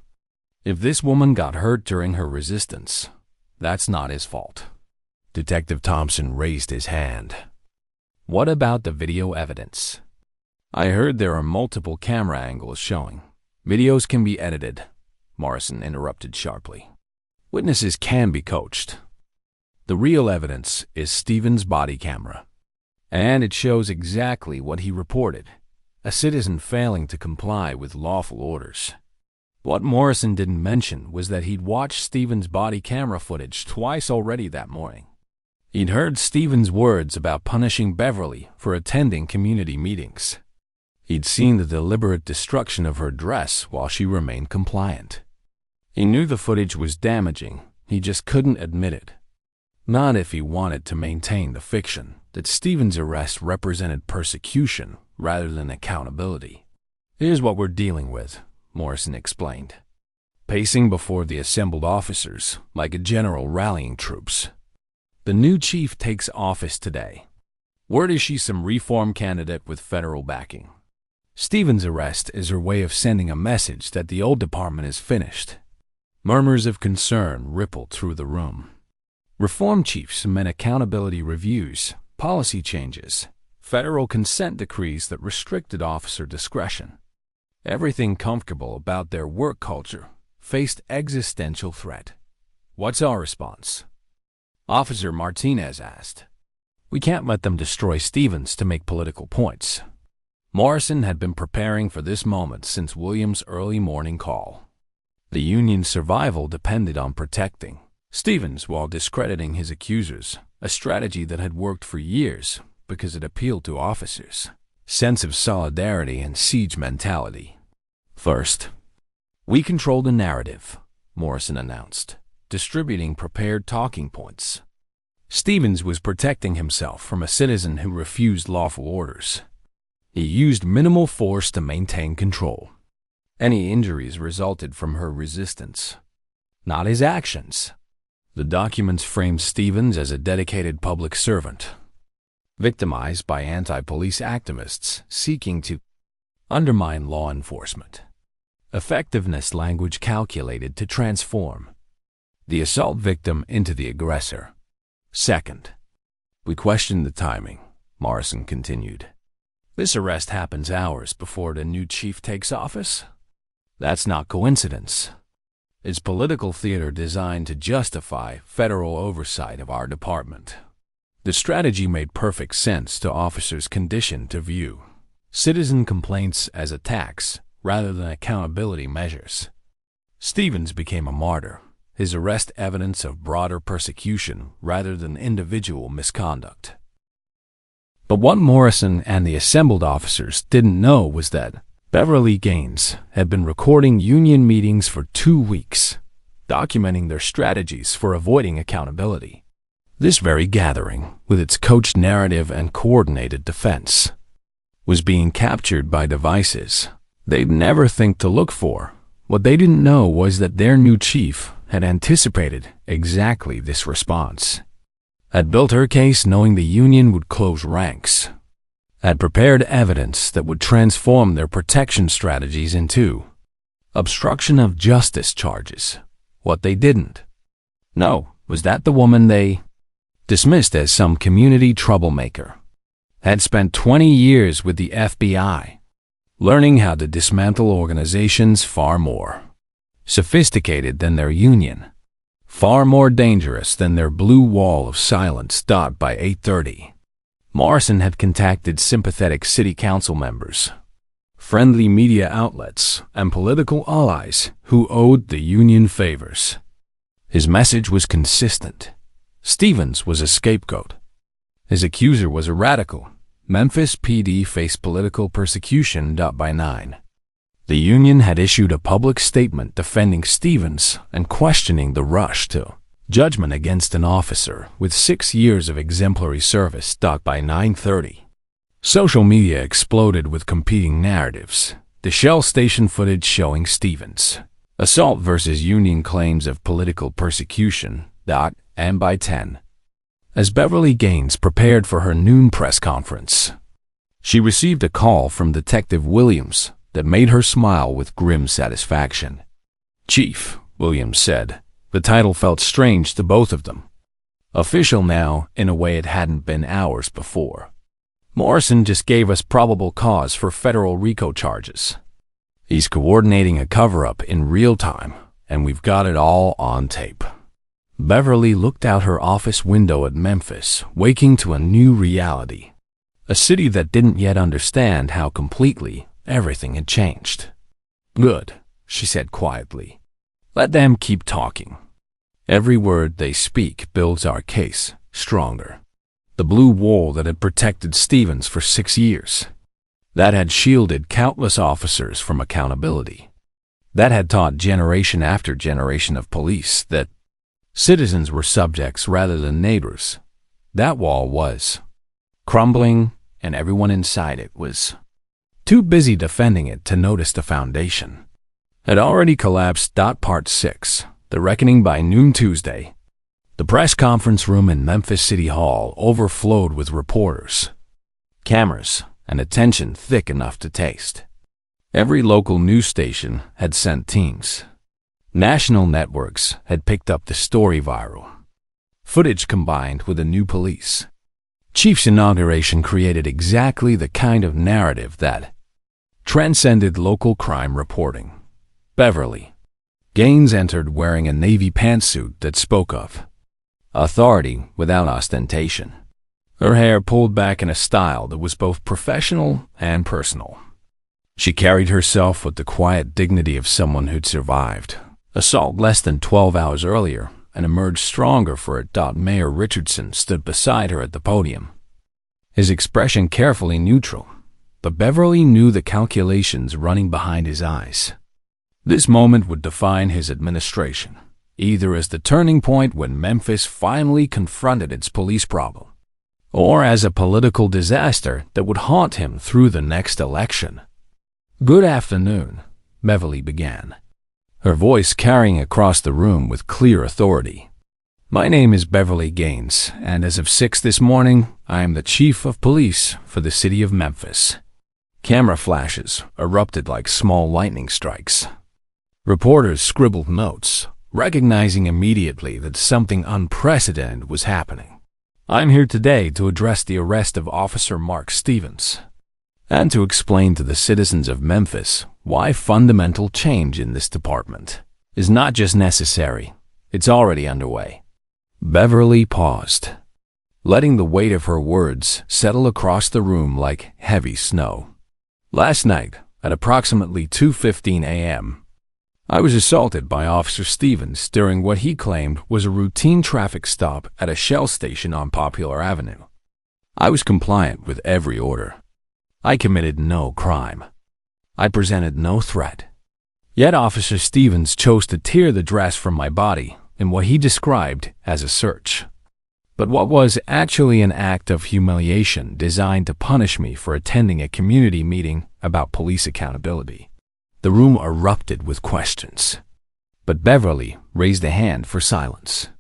If this woman got hurt during her resistance, that's not his fault. Detective Thompson raised his hand. "What about the video evidence?" "I heard there are multiple camera angles showing. Videos can be edited," Morrison interrupted sharply. "Witnesses can be coached. The real evidence is Stevens' body camera, and it shows exactly what he reported, a citizen failing to comply with lawful orders." What Morrison didn't mention was that he'd watched Stevens' body camera footage twice already that morning. He'd heard Stevens' words about punishing Beverly for attending community meetings. He'd seen the deliberate destruction of her dress while she remained compliant. He knew the footage was damaging, he just couldn't admit it. Not if he wanted to maintain the fiction that Stevens' arrest represented persecution rather than accountability. "Here's what we're dealing with," Morrison explained, pacing before the assembled officers like a general rallying troops. "The new chief takes office today. Word is she's some reform candidate with federal backing. Stevens' arrest is her way of sending a message that the old department is finished." Murmurs of concern rippled through the room. Reform chiefs meant accountability reviews, policy changes, federal consent decrees that restricted officer discretion. Everything comfortable about their work culture faced existential threat. "What's our response?" Officer Martinez asked. "We can't let them destroy Stevens to make political points." Morrison had been preparing for this moment since Williams' early morning call. The union's survival depended on protecting Stevens while discrediting his accusers, a strategy that had worked for years because it appealed to officers' sense of solidarity and siege mentality. "First, we control the narrative," Morrison announced, distributing prepared talking points. Stevens was protecting himself from a citizen who refused lawful orders. He used minimal force to maintain control. Any injuries resulted from her resistance, not his actions. The documents framed Stevens as a dedicated public servant, victimized by anti-police activists seeking to undermine law enforcement. Effectiveness language calculated to transform the assault victim into the aggressor. "Second, we questioned the timing," Morrison continued. "This arrest happens hours before the new chief takes office. That's not coincidence. It's political theater designed to justify federal oversight of our department." The strategy made perfect sense to officers conditioned to view citizen complaints as attacks rather than accountability measures. Stevens became a martyr, his arrest evidence of broader persecution rather than individual misconduct. But what Morrison and the assembled officers didn't know was that Beverly Gaines had been recording union meetings for 2 weeks, documenting their strategies for avoiding accountability. This very gathering, with its coached narrative and coordinated defense, was being captured by devices they'd never think to look for. What they didn't know was that their new chief had anticipated exactly this response, had built her case knowing the union would close ranks, had prepared evidence that would transform their protection strategies into obstruction of justice charges. What they didn't know was that the woman they dismissed as some community troublemaker had spent 20 years with the FBI, learning how to dismantle organizations far more sophisticated than their union, far more dangerous than their blue wall of silence. By 8:30, Morrison had contacted sympathetic city council members, friendly media outlets, and political allies who owed the union favors. His message was consistent. Stevens was a scapegoat. His accuser was a radical. Memphis PD faced political persecution. By 9, the union had issued a public statement defending Stevens and questioning the rush to judgment against an officer with 6 years of exemplary service. By 9:30, social media exploded with competing narratives. The Shell station footage showing Stevens' assault versus union claims of political persecution. And by 10, as Beverly Gaines prepared for her noon press conference, she received a call from Detective Williams that made her smile with grim satisfaction. "Chief," Williams said. The title felt strange to both of them. Official now, in a way it hadn't been hours before. "Morrison just gave us probable cause for federal RICO charges. He's coordinating a cover-up in real time, and we've got it all on tape." Beverly looked out her office window at Memphis, waking to a new reality. A city that didn't yet understand how completely everything had changed. "Good," she said quietly. "Let them keep talking. Every word they speak builds our case stronger." The blue wall that had protected Stevens for 6 years, that had shielded countless officers from accountability, that had taught generation after generation of police that citizens were subjects rather than neighbors, that wall was crumbling, and everyone inside it was too busy defending it to notice the foundation had already collapsed. Part 6, The Reckoning. By noon Tuesday, the press conference room in Memphis City Hall overflowed with reporters, cameras, and attention thick enough to taste. Every local news station had sent teams. National networks had picked up the story viral. Footage combined with a new police chief's inauguration created exactly the kind of narrative that transcended local crime reporting. Beverly Gaines entered wearing a navy pantsuit that spoke of authority without ostentation. Her hair pulled back in a style that was both professional and personal. She carried herself with the quiet dignity of someone who'd survived assault less than 12 hours earlier and emerged stronger for it. Mayor Richardson stood beside her at the podium, his expression carefully neutral, but Beverly knew the calculations running behind his eyes. This moment would define his administration, either as the turning point when Memphis finally confronted its police problem, or as a political disaster that would haunt him through the next election. "Good afternoon," Beverly began, her voice carrying across the room with clear authority. "My name is Beverly Gaines, and as of 6 this morning, I am the chief of police for the city of Memphis." Camera flashes erupted like small lightning strikes. Reporters scribbled notes, recognizing immediately that something unprecedented was happening. "I'm here today to address the arrest of Officer Mark Stevens, and to explain to the citizens of Memphis why fundamental change in this department is not just necessary, it's already underway." Beverly paused, letting the weight of her words settle across the room like heavy snow. "Last night, at approximately 2:15 a.m., I was assaulted by Officer Stevens during what he claimed was a routine traffic stop at a Shell station on Popular Avenue. I was compliant with every order. I committed no crime. I presented no threat. Yet Officer Stevens chose to tear the dress from my body in what he described as a search, but what was actually an act of humiliation designed to punish me for attending a community meeting about police accountability. The room erupted with questions, but Beverly raised a hand for silence.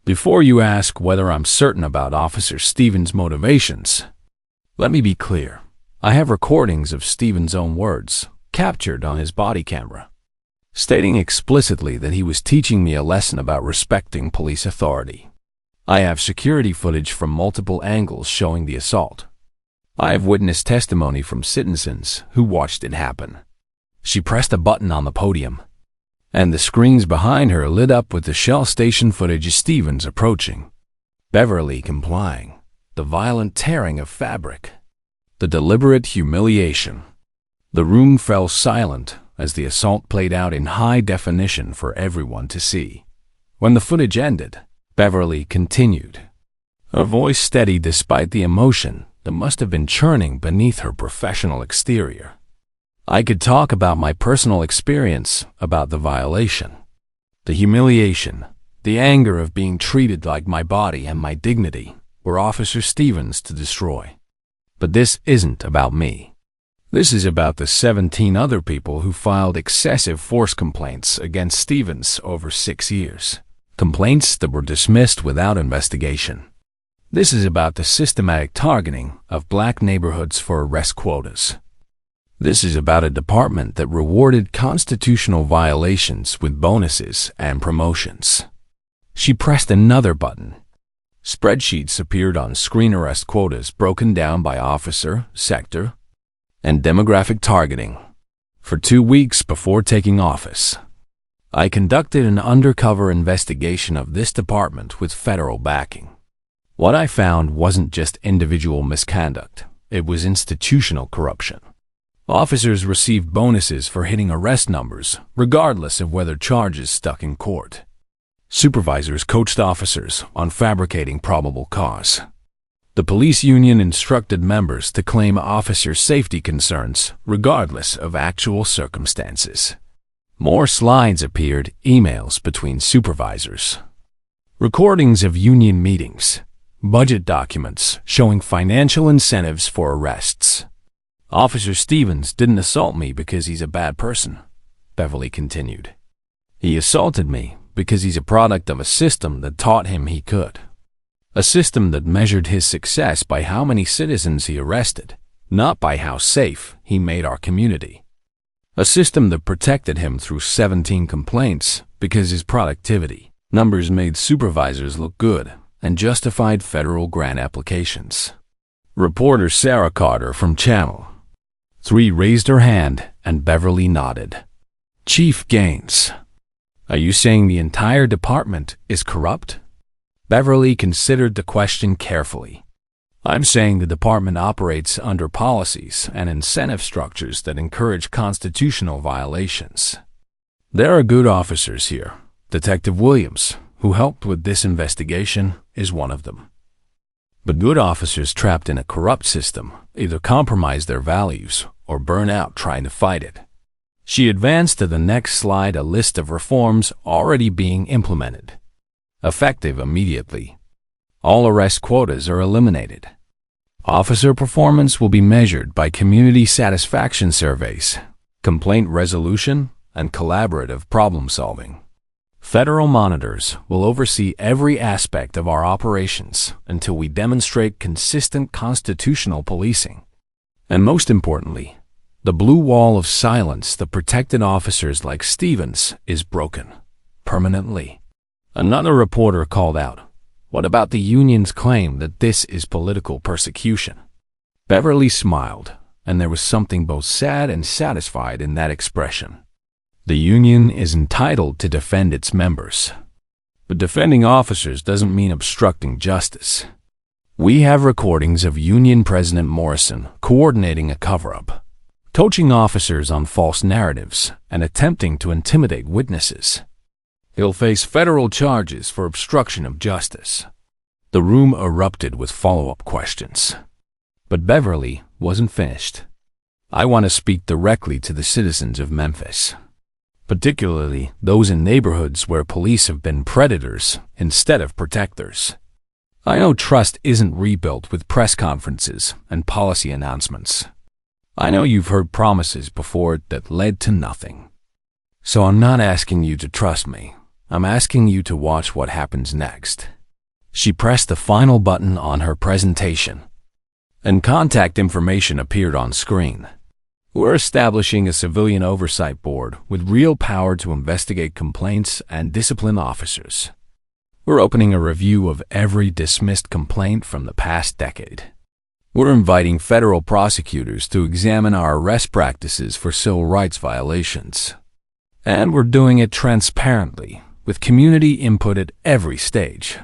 "Before you ask whether I'm certain about Officer Stevens' motivations, let me be clear. I have recordings of Stephen's own words, captured on his body camera, stating explicitly that he was teaching me a lesson about respecting police authority. I have security footage from multiple angles showing the assault. I have witnessed testimony from citizens who watched it happen. She pressed a button on the podium, and the screens behind her lit up with the Shell station footage of Stevens approaching, Beverly complying, the violent tearing of fabric, the deliberate humiliation. The room fell silent as the assault played out in high definition for everyone to see. When the footage ended, Beverly continued, her voice steady despite the emotion that must have been churning beneath her professional exterior. I could talk about my personal experience about the violation, the humiliation, the anger of being treated like my body and my dignity were Officer Stevens to destroy. But this isn't about me. This is about the 17 other people who filed excessive force complaints against Stevens over 6 years. Complaints that were dismissed without investigation. This is about the systematic targeting of black neighborhoods for arrest quotas. This is about a department that rewarded constitutional violations with bonuses and promotions. She pressed another button. Spreadsheets appeared on screen, arrest quotas broken down by officer, sector, and demographic targeting. For 2 weeks before taking office, I conducted an undercover investigation of this department with federal backing. What I found wasn't just individual misconduct, it was institutional corruption. Officers received bonuses for hitting arrest numbers, regardless of whether charges stuck in court. Supervisors coached officers on fabricating probable cause. The police union instructed members to claim officer safety concerns, regardless of actual circumstances. More slides appeared, emails between supervisors, recordings of union meetings, budget documents showing financial incentives for arrests. Officer Stevens didn't assault me because he's a bad person, Beverly continued. He assaulted me because he's a product of a system that taught him he could. A system that measured his success by how many citizens he arrested, not by how safe he made our community. A system that protected him through 17 complaints because his productivity numbers made supervisors look good and justified federal grant applications. Reporter Sarah Carter from Channel 3 raised her hand and Beverly nodded. Chief Gaines, are you saying the entire department is corrupt? Beverly considered the question carefully. I'm saying the department operates under policies and incentive structures that encourage constitutional violations. There are good officers here. Detective Williams, who helped with this investigation, is one of them. But good officers trapped in a corrupt system either compromise their values or burn out trying to fight it. She advanced to the next slide, a list of reforms already being implemented. Effective immediately. All arrest quotas are eliminated. Officer performance will be measured by community satisfaction surveys, complaint resolution, and collaborative problem solving. Federal monitors will oversee every aspect of our operations until we demonstrate consistent constitutional policing. And most importantly, the blue wall of silence that protected officers like Stevens is broken, permanently. Another reporter called out, "What about the union's claim that this is political persecution?" Beverly smiled, and there was something both sad and satisfied in that expression. The union is entitled to defend its members. But defending officers doesn't mean obstructing justice. We have recordings of Union President Morrison coordinating a cover-up, coaching officers on false narratives, and attempting to intimidate witnesses. He'll face federal charges for obstruction of justice. The room erupted with follow-up questions. But Beverly wasn't finished. I want to speak directly to the citizens of Memphis, particularly those in neighborhoods where police have been predators instead of protectors. I know trust isn't rebuilt with press conferences and policy announcements. I know you've heard promises before that led to nothing. So I'm not asking you to trust me. I'm asking you to watch what happens next. She pressed the final button on her presentation. and contact information appeared on screen. We're establishing a civilian oversight board with real power to investigate complaints and discipline officers. We're opening a review of every dismissed complaint from the past decade. We're inviting federal prosecutors to examine our arrest practices for civil rights violations. And we're doing it transparently, with community input at every stage.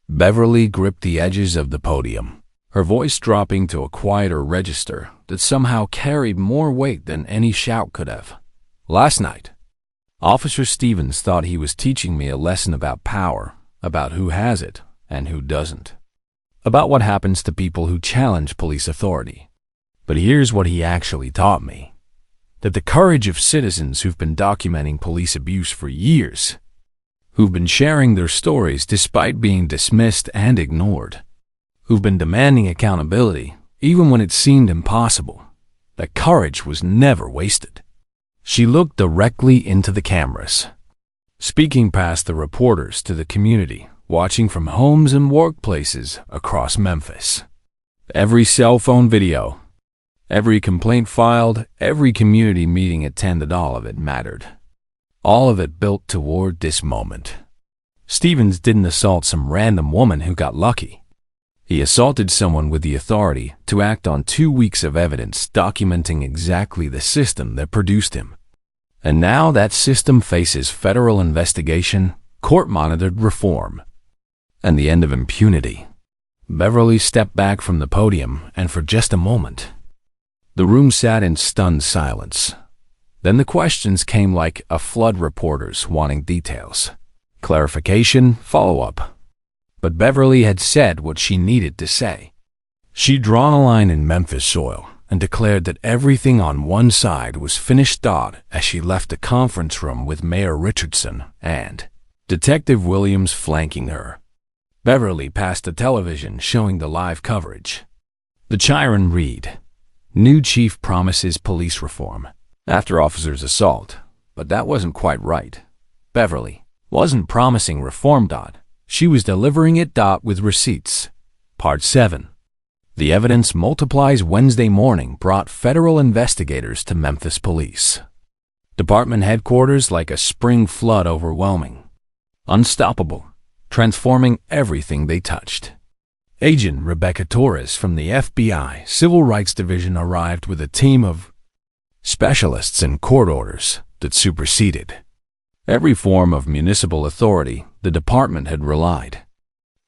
Beverly gripped the edges of the podium, her voice dropping to a quieter register that somehow carried more weight than any shout could have. Last night, Officer Stevens thought he was teaching me a lesson about power, about who has it and who doesn't, about what happens to people who challenge police authority. But here's what he actually taught me: that the courage of citizens who've been documenting police abuse for years, who've been sharing their stories despite being dismissed and ignored, who've been demanding accountability even when it seemed impossible, that courage was never wasted. She looked directly into the cameras, speaking past the reporters to the community, watching from homes and workplaces across Memphis. Every cell phone video, every complaint filed, every community meeting attended, all of it mattered. All of it built toward this moment. Stevens didn't assault some random woman who got lucky. He assaulted someone with the authority to act on 2 weeks of evidence documenting exactly the system that produced him. And now that system faces federal investigation, court-monitored reform, and the end of impunity. Beverly stepped back from the podium, and for just a moment, the room sat in stunned silence. Then the questions came like a flood, reporters wanting details, clarification, follow-up. But Beverly had said what she needed to say. She'd drawn a line in Memphis soil and declared that everything on one side was finished thought as she left the conference room with Mayor Richardson and Detective Williams flanking her. Beverly passed the television showing the live coverage. The Chiron read, "New chief promises police reform after officer's assault." But that wasn't quite right. Beverly wasn't promising reform. She was delivering it. With receipts. Part 7. The evidence multiplies. Wednesday morning brought federal investigators to Memphis Police Department headquarters like a spring flood, overwhelming, unstoppable, transforming everything they touched. Agent Rebecca Torres from the FBI Civil Rights Division arrived with a team of specialists and court orders that superseded every form of municipal authority the department had relied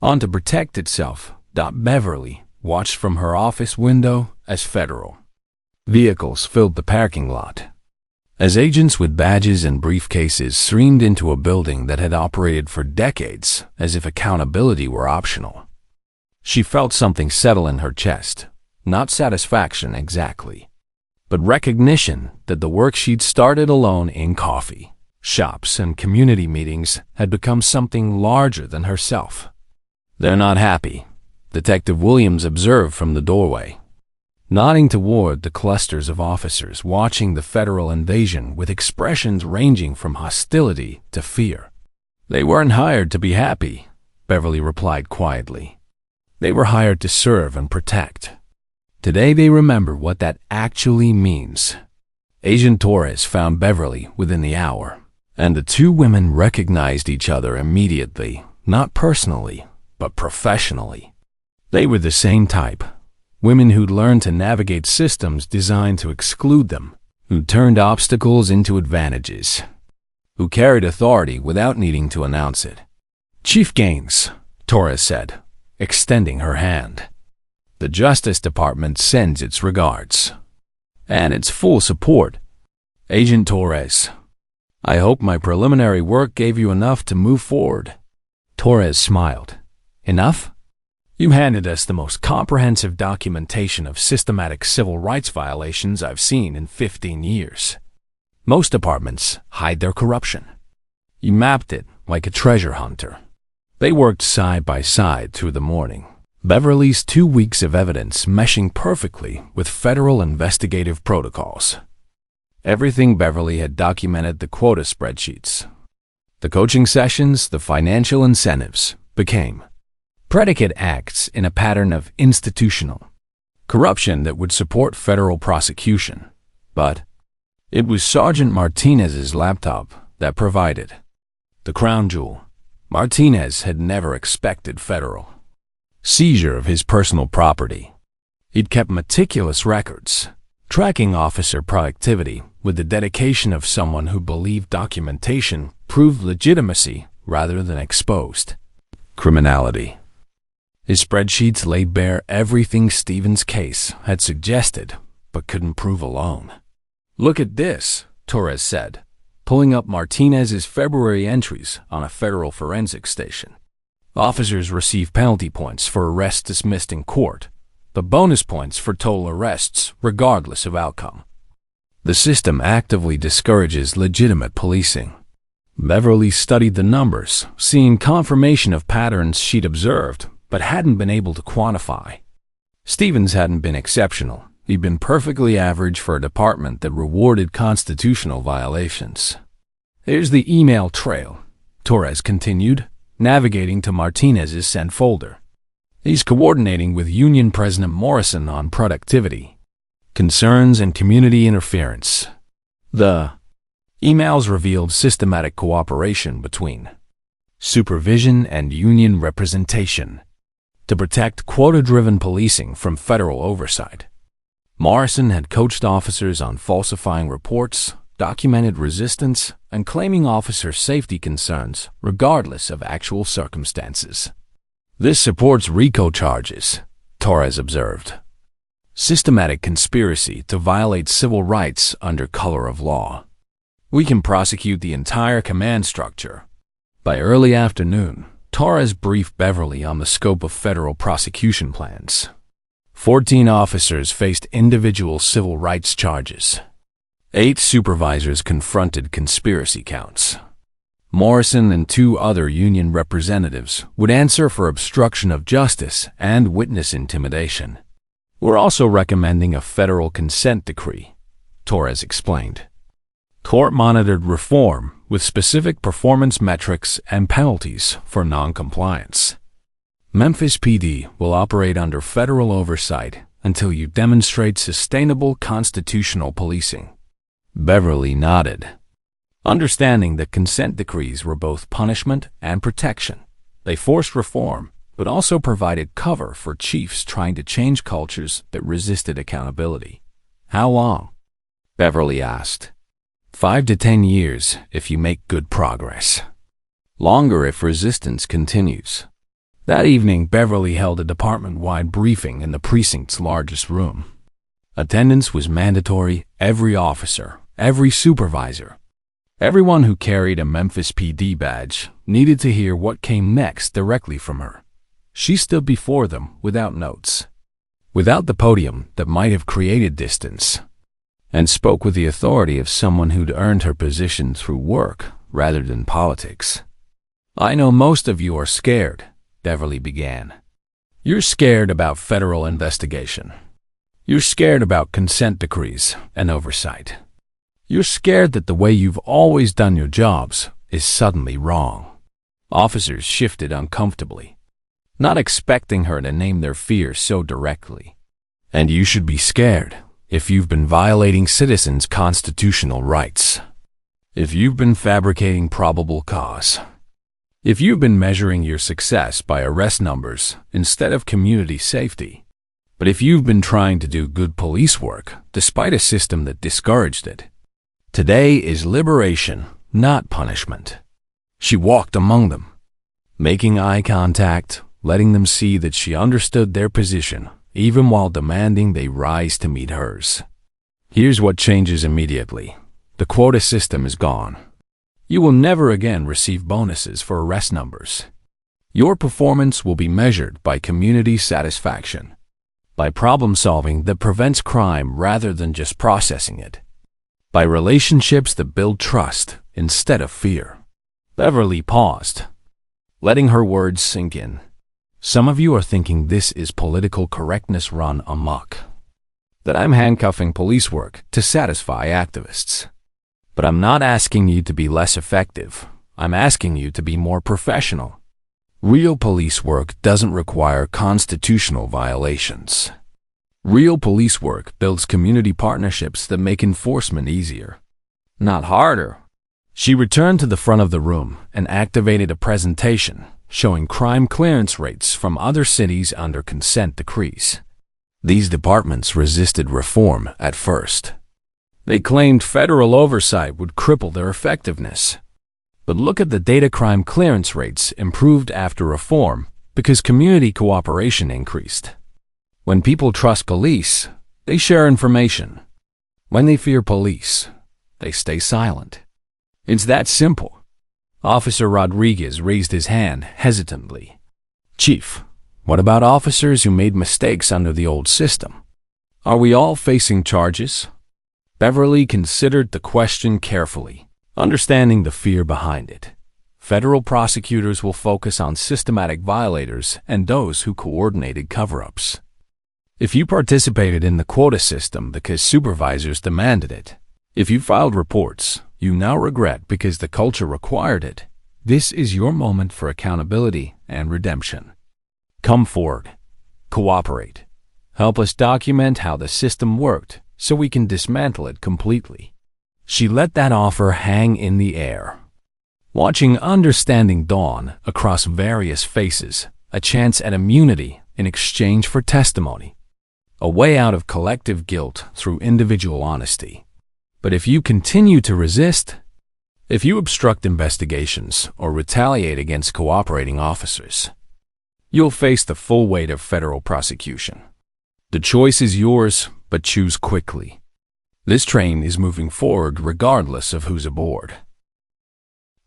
on to protect itself. Beverly watched from her office window as federal vehicles filled the parking lot, as agents with badges and briefcases streamed into a building that had operated for decades as if accountability were optional. She felt something settle in her chest, not satisfaction exactly, but recognition that the work she'd started alone in coffee shops and community meetings had become something larger than herself. "They're not happy," Detective Williams observed from the doorway, nodding toward the clusters of officers watching the federal invasion with expressions ranging from hostility to fear. "They weren't hired to be happy," Beverly replied quietly. "They were hired to serve and protect. Today they remember what that actually means." Agent Torres found Beverly within the hour, and the two women recognized each other immediately, not personally, but professionally. They were the same type, women who'd learned to navigate systems designed to exclude them, who turned obstacles into advantages, who carried authority without needing to announce it. "Chief Gaines," Torres said, extending her hand. "The Justice Department sends its regards and its full support." "Agent Torres, I hope my preliminary work gave you enough to move forward." Torres smiled. "Enough? You handed us the most comprehensive documentation of systematic civil rights violations I've seen in 15 years. Most departments hide their corruption. You mapped it like a treasure hunter." They worked side by side through the morning, Beverly's 2 weeks of evidence meshing perfectly with federal investigative protocols. Everything Beverly had documented, the quota spreadsheets, the coaching sessions, the financial incentives, became Predicate acts in a pattern of institutional corruption that would support federal prosecution. But it was Sergeant Martinez's laptop that provided the crown jewel. Martinez had never expected federal seizure of his personal property. He'd kept meticulous records, tracking officer productivity with the dedication of someone who believed documentation proved legitimacy rather than exposed criminality. His spreadsheets laid bare everything Stephen's case had suggested but couldn't prove alone. "Look at this," Torres said, pulling up Martinez's February entries on a federal forensic station. Officers receive penalty points for arrests dismissed in court, but bonus points for total arrests regardless of outcome. The system actively discourages legitimate policing. Beverly studied the numbers, seeing confirmation of patterns she'd observed but hadn't been able to quantify. Stevens hadn't been exceptional. He'd been perfectly average for a department that rewarded constitutional violations. "Here's the email trail," Torres continued, navigating to Martinez's sent folder. "He's coordinating with Union President Morrison on productivity, concerns, and community interference." The emails revealed systematic cooperation between supervision and union representation to protect quota-driven policing from federal oversight. Morrison had coached officers on falsifying reports, documented resistance, and claiming officer safety concerns regardless of actual circumstances. "This supports RICO charges," Torres observed. "Systematic conspiracy to violate civil rights under color of law. We can prosecute the entire command structure." By early afternoon, Torres briefed Beverly on the scope of federal prosecution plans. 14 officers faced individual civil rights charges. 8 supervisors confronted conspiracy counts. Morrison and 2 other union representatives would answer for obstruction of justice and witness intimidation. "We're also recommending a federal consent decree," Torres explained. "Court-monitored reform with specific performance metrics and penalties for non-compliance. Memphis PD will operate under federal oversight until you demonstrate sustainable constitutional policing." Beverly nodded, understanding that consent decrees were both punishment and protection. They forced reform, but also provided cover for chiefs trying to change cultures that resisted accountability. "How long?" Beverly asked. 5 to 10 years if you make good progress. Longer if resistance continues." That evening, Beverly held a department-wide briefing in the precinct's largest room. Attendance was mandatory. Every officer, every supervisor, everyone who carried a Memphis PD badge needed to hear what came next directly from her. She stood before them without notes, without the podium that might have created distance, and spoke with the authority of someone who'd earned her position through work rather than politics. "I know most of you are scared," Beverly began. "You're scared about federal investigation. You're scared about consent decrees and oversight. You're scared that the way you've always done your jobs is suddenly wrong." Officers shifted uncomfortably, not expecting her to name their fears so directly. "And you should be scared if you've been violating citizens' constitutional rights. If you've been fabricating probable cause. If you've been measuring your success by arrest numbers instead of community safety. But if you've been trying to do good police work despite a system that discouraged it. Today is liberation, not punishment." She walked among them, making eye contact, letting them see that she understood their position, even while demanding they rise to meet hers. "Here's what changes immediately. The quota system is gone. You will never again receive bonuses for arrest numbers. Your performance will be measured by community satisfaction, by problem solving that prevents crime rather than just processing it, by relationships that build trust instead of fear." Beverly paused, letting her words sink in. "Some of you are thinking this is political correctness run amok, that I'm handcuffing police work to satisfy activists. But I'm not asking you to be less effective. I'm asking you to be more professional. Real police work doesn't require constitutional violations. Real police work builds community partnerships that make enforcement easier, not harder. She returned to the front of the room and activated a presentation showing crime clearance rates from other cities under consent decrees. These departments resisted reform at first. They claimed federal oversight would cripple their effectiveness. But look at the data. Crime clearance rates improved after reform because community cooperation increased. When people trust police, they share information. When they fear police, they stay silent. It's that simple. Officer Rodriguez raised his hand hesitantly. Chief, what about officers who made mistakes under the old system? Are we all facing charges? Beverly considered the question carefully, understanding the fear behind it. Federal prosecutors will focus on systematic violators and those who coordinated cover-ups. If you participated in the quota system because supervisors demanded it, if you filed reports you now regret because the culture required it, this is your moment for accountability and redemption. Come forward. Cooperate. Help us document how the system worked so we can dismantle it completely. She let that offer hang in the air, watching understanding dawn across various faces, a chance at immunity in exchange for testimony, a way out of collective guilt through individual honesty. But if you continue to resist, if you obstruct investigations or retaliate against cooperating officers, you'll face the full weight of federal prosecution. The choice is yours, but choose quickly. This train is moving forward regardless of who's aboard.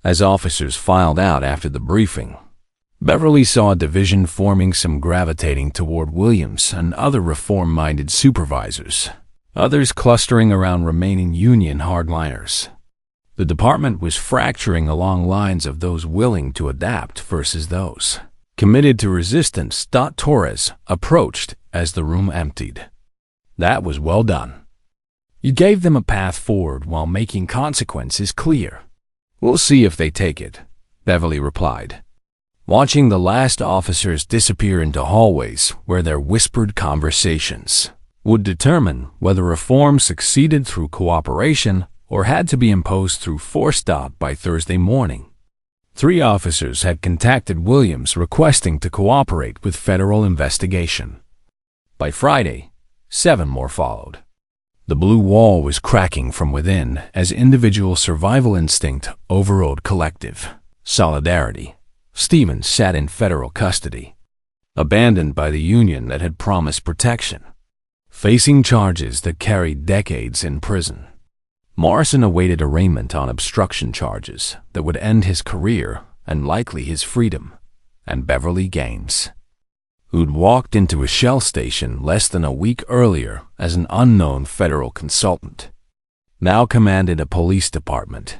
As officers filed out after the briefing, Beverly saw a division forming, some gravitating toward Williams and other reform-minded supervisors, others clustering around remaining Union hardliners. The department was fracturing along lines of those willing to adapt versus those committed to resistance. Torres approached as the room emptied. That was well done. You gave them a path forward while making consequences clear. We'll see if they take it, Beverly replied, watching the last officers disappear into hallways where their whispered conversations would determine whether reform succeeded through cooperation or had to be imposed through force. By Thursday morning, 3 officers had contacted Williams requesting to cooperate with federal investigation. By Friday, 7 more followed. The blue wall was cracking from within as individual survival instinct overrode collective solidarity. Stevens sat in federal custody, abandoned by the union that had promised protection, facing charges that carried decades in prison. Morrison awaited arraignment on obstruction charges that would end his career and likely his freedom. And Beverly Gaines, who'd walked into a Shell station less than a week earlier as an unknown federal consultant, now commanded a police department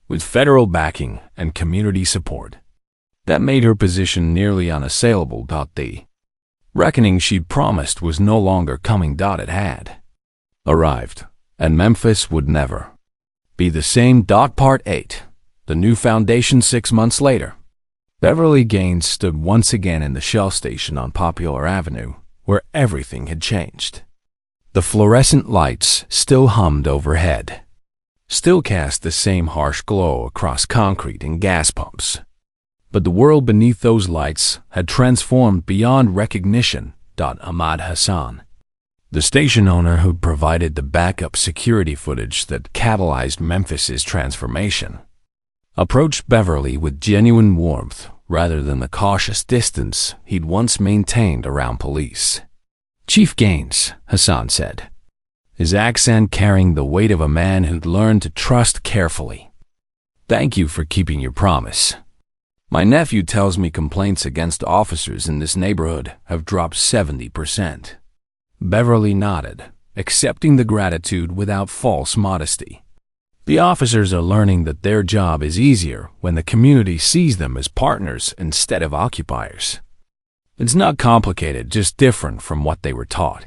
with federal backing and community support. That made her position nearly unassailable. The reckoning she'd promised was no longer coming. It had arrived, and Memphis would never be the same. Part 8. The new foundation. 6 months later, Beverly Gaines stood once again in the Shell station on Popular Avenue, where everything had changed. The fluorescent lights still hummed overhead, still cast the same harsh glow across concrete and gas pumps. But the world beneath those lights had transformed beyond recognition. Ahmad Hassan, the station owner who'd provided the backup security footage that catalyzed Memphis's transformation, approached Beverly with genuine warmth rather than the cautious distance he'd once maintained around police. Chief Gaines, Hassan said, his accent carrying the weight of a man who'd learned to trust carefully. Thank you for keeping your promise. My nephew tells me complaints against officers in this neighborhood have dropped 70%. Beverly nodded, accepting the gratitude without false modesty. The officers are learning that their job is easier when the community sees them as partners instead of occupiers. It's not complicated, just different from what they were taught.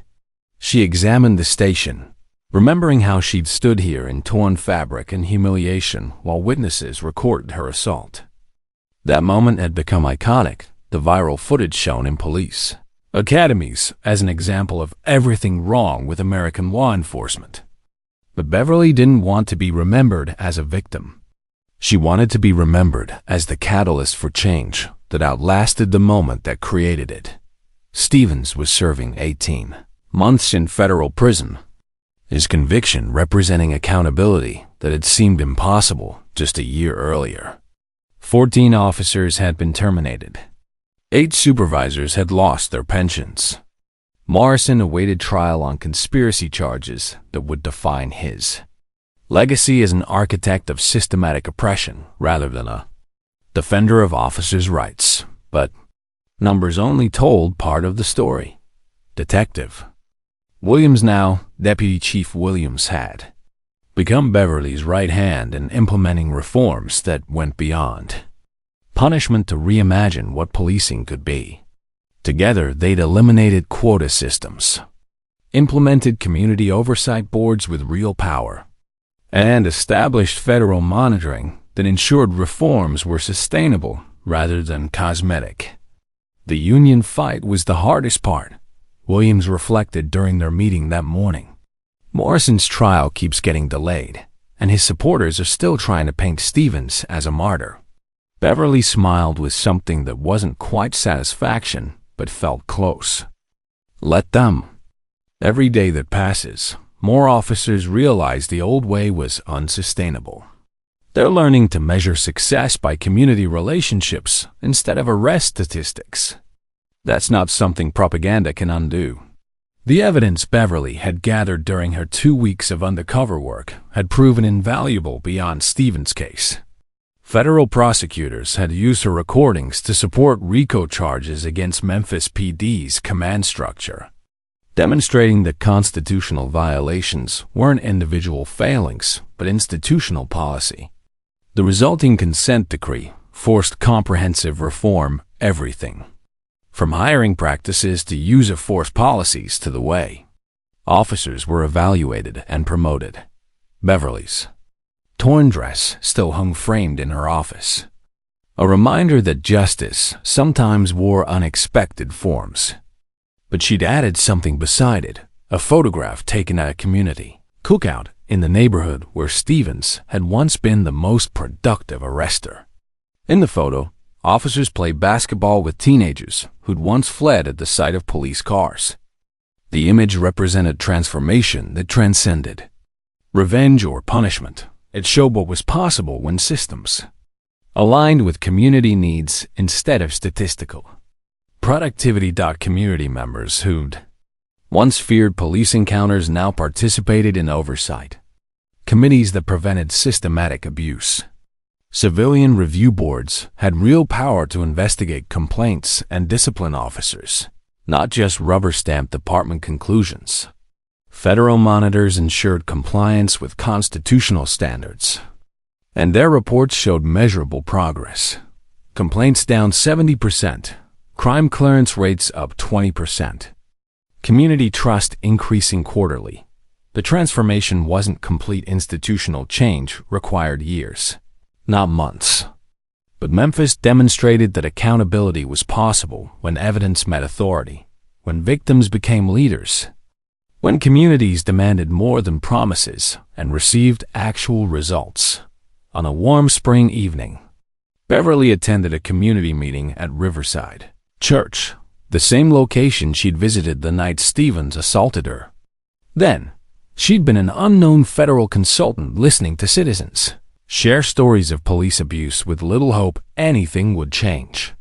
She examined the station, remembering how she'd stood here in torn fabric and humiliation while witnesses recorded her assault. That moment had become iconic, the viral footage shown in police academies as an example of everything wrong with American law enforcement. But Beverly didn't want to be remembered as a victim. She wanted to be remembered as the catalyst for change that outlasted the moment that created it. Stevens was serving 18 months in federal prison, his conviction representing accountability that had seemed impossible just a year earlier. 14 officers had been terminated. 8 supervisors had lost their pensions. Morrison awaited trial on conspiracy charges that would define his legacy as an architect of systematic oppression rather than a defender of officers' rights. But numbers only told part of the story. Detective Williams, now Deputy Chief Williams, had become Beverly's right hand in implementing reforms that went beyond punishment to reimagine what policing could be. Together, they'd eliminated quota systems, implemented community oversight boards with real power, and established federal monitoring that ensured reforms were sustainable rather than cosmetic. The union fight was the hardest part, Williams reflected during their meeting that morning. Morrison's trial keeps getting delayed, and his supporters are still trying to paint Stevens as a martyr. Beverly smiled with something that wasn't quite satisfaction, but felt close. Let them. Every day that passes, more officers realize the old way was unsustainable. They're learning to measure success by community relationships instead of arrest statistics. That's not something propaganda can undo. The evidence Beverly had gathered during her 2 weeks of undercover work had proven invaluable beyond Stevens' case. Federal prosecutors had used her recordings to support RICO charges against Memphis PD's command structure, demonstrating that constitutional violations weren't individual failings, but institutional policy. The resulting consent decree forced comprehensive reform everything, from hiring practices to use of force policies to the way officers were evaluated and promoted. Beverly's torn dress still hung framed in her office, a reminder that justice sometimes wore unexpected forms. But she'd added something beside it, a photograph taken at a community cookout in the neighborhood where Stevens had once been the most productive arrester. In the photo, officers play basketball with teenagers who'd once fled at the sight of police cars. The image represented transformation that transcended revenge or punishment. It showed what was possible when systems aligned with community needs instead of statistical productivity. Community members who'd once feared police encounters now participated in oversight committees that prevented systematic abuse. Civilian review boards had real power to investigate complaints and discipline officers, not just rubber-stamp department conclusions. Federal monitors ensured compliance with constitutional standards, and their reports showed measurable progress. Complaints down 70%, crime clearance rates up 20%, community trust increasing quarterly. The transformation wasn't complete. Institutional change required years, not months. But Memphis demonstrated that accountability was possible when evidence met authority, when victims became leaders, when communities demanded more than promises and received actual results. On a warm spring evening, Beverly attended a community meeting at Riverside Church, the same location she'd visited the night Stevens assaulted her. Then, she'd been an unknown federal consultant listening to citizens share stories of police abuse with little hope anything would change.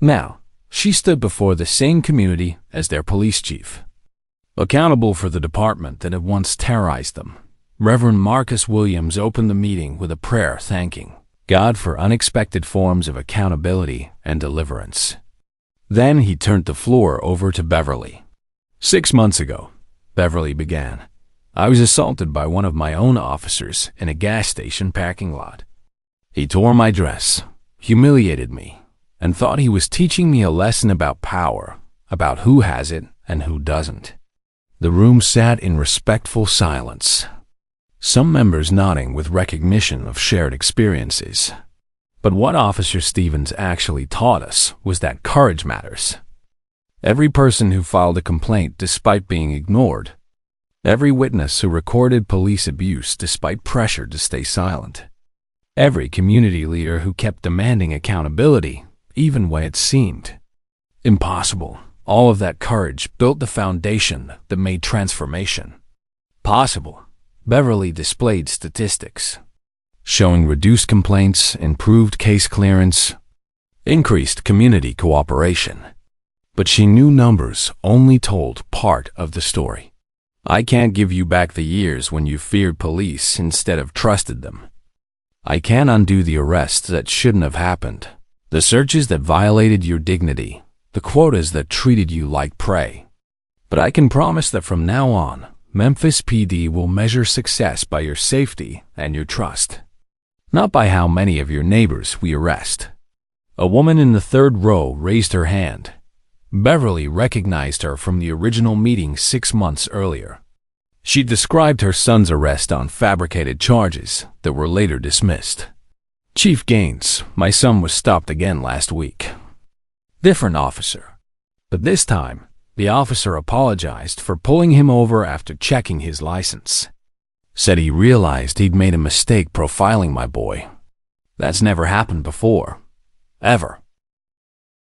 Now, she stood before the same community as their police chief, accountable for the department that had once terrorized them. Reverend Marcus Williams opened the meeting with a prayer thanking God for unexpected forms of accountability and deliverance. Then he turned the floor over to Beverly. 6 months ago, Beverly began, I was assaulted by one of my own officers in a gas station parking lot. He tore my dress, humiliated me, and thought he was teaching me a lesson about power, about who has it and who doesn't. The room sat in respectful silence, some members nodding with recognition of shared experiences. But what Officer Stevens actually taught us was that courage matters. Every person who filed a complaint despite being ignored, every witness who recorded police abuse despite pressure to stay silent, every community leader who kept demanding accountability even when it seemed impossible, all of that courage built the foundation that made transformation possible. Beverly displayed statistics showing reduced complaints, improved case clearance, increased community cooperation. But she knew numbers only told part of the story. I can't give you back the years when you feared police instead of trusted them. I can't undo the arrests that shouldn't have happened, the searches that violated your dignity, the quotas that treated you like prey. But I can promise that from now on, Memphis PD will measure success by your safety and your trust, not by how many of your neighbors we arrest. A woman in the third row raised her hand. Beverly recognized her from the original meeting 6 months earlier. She described her son's arrest on fabricated charges that were later dismissed. Chief Gaines, my son was stopped again last week. Different officer. But this time, the officer apologized for pulling him over after checking his license. Said he realized he'd made a mistake profiling my boy. That's never happened before. Ever.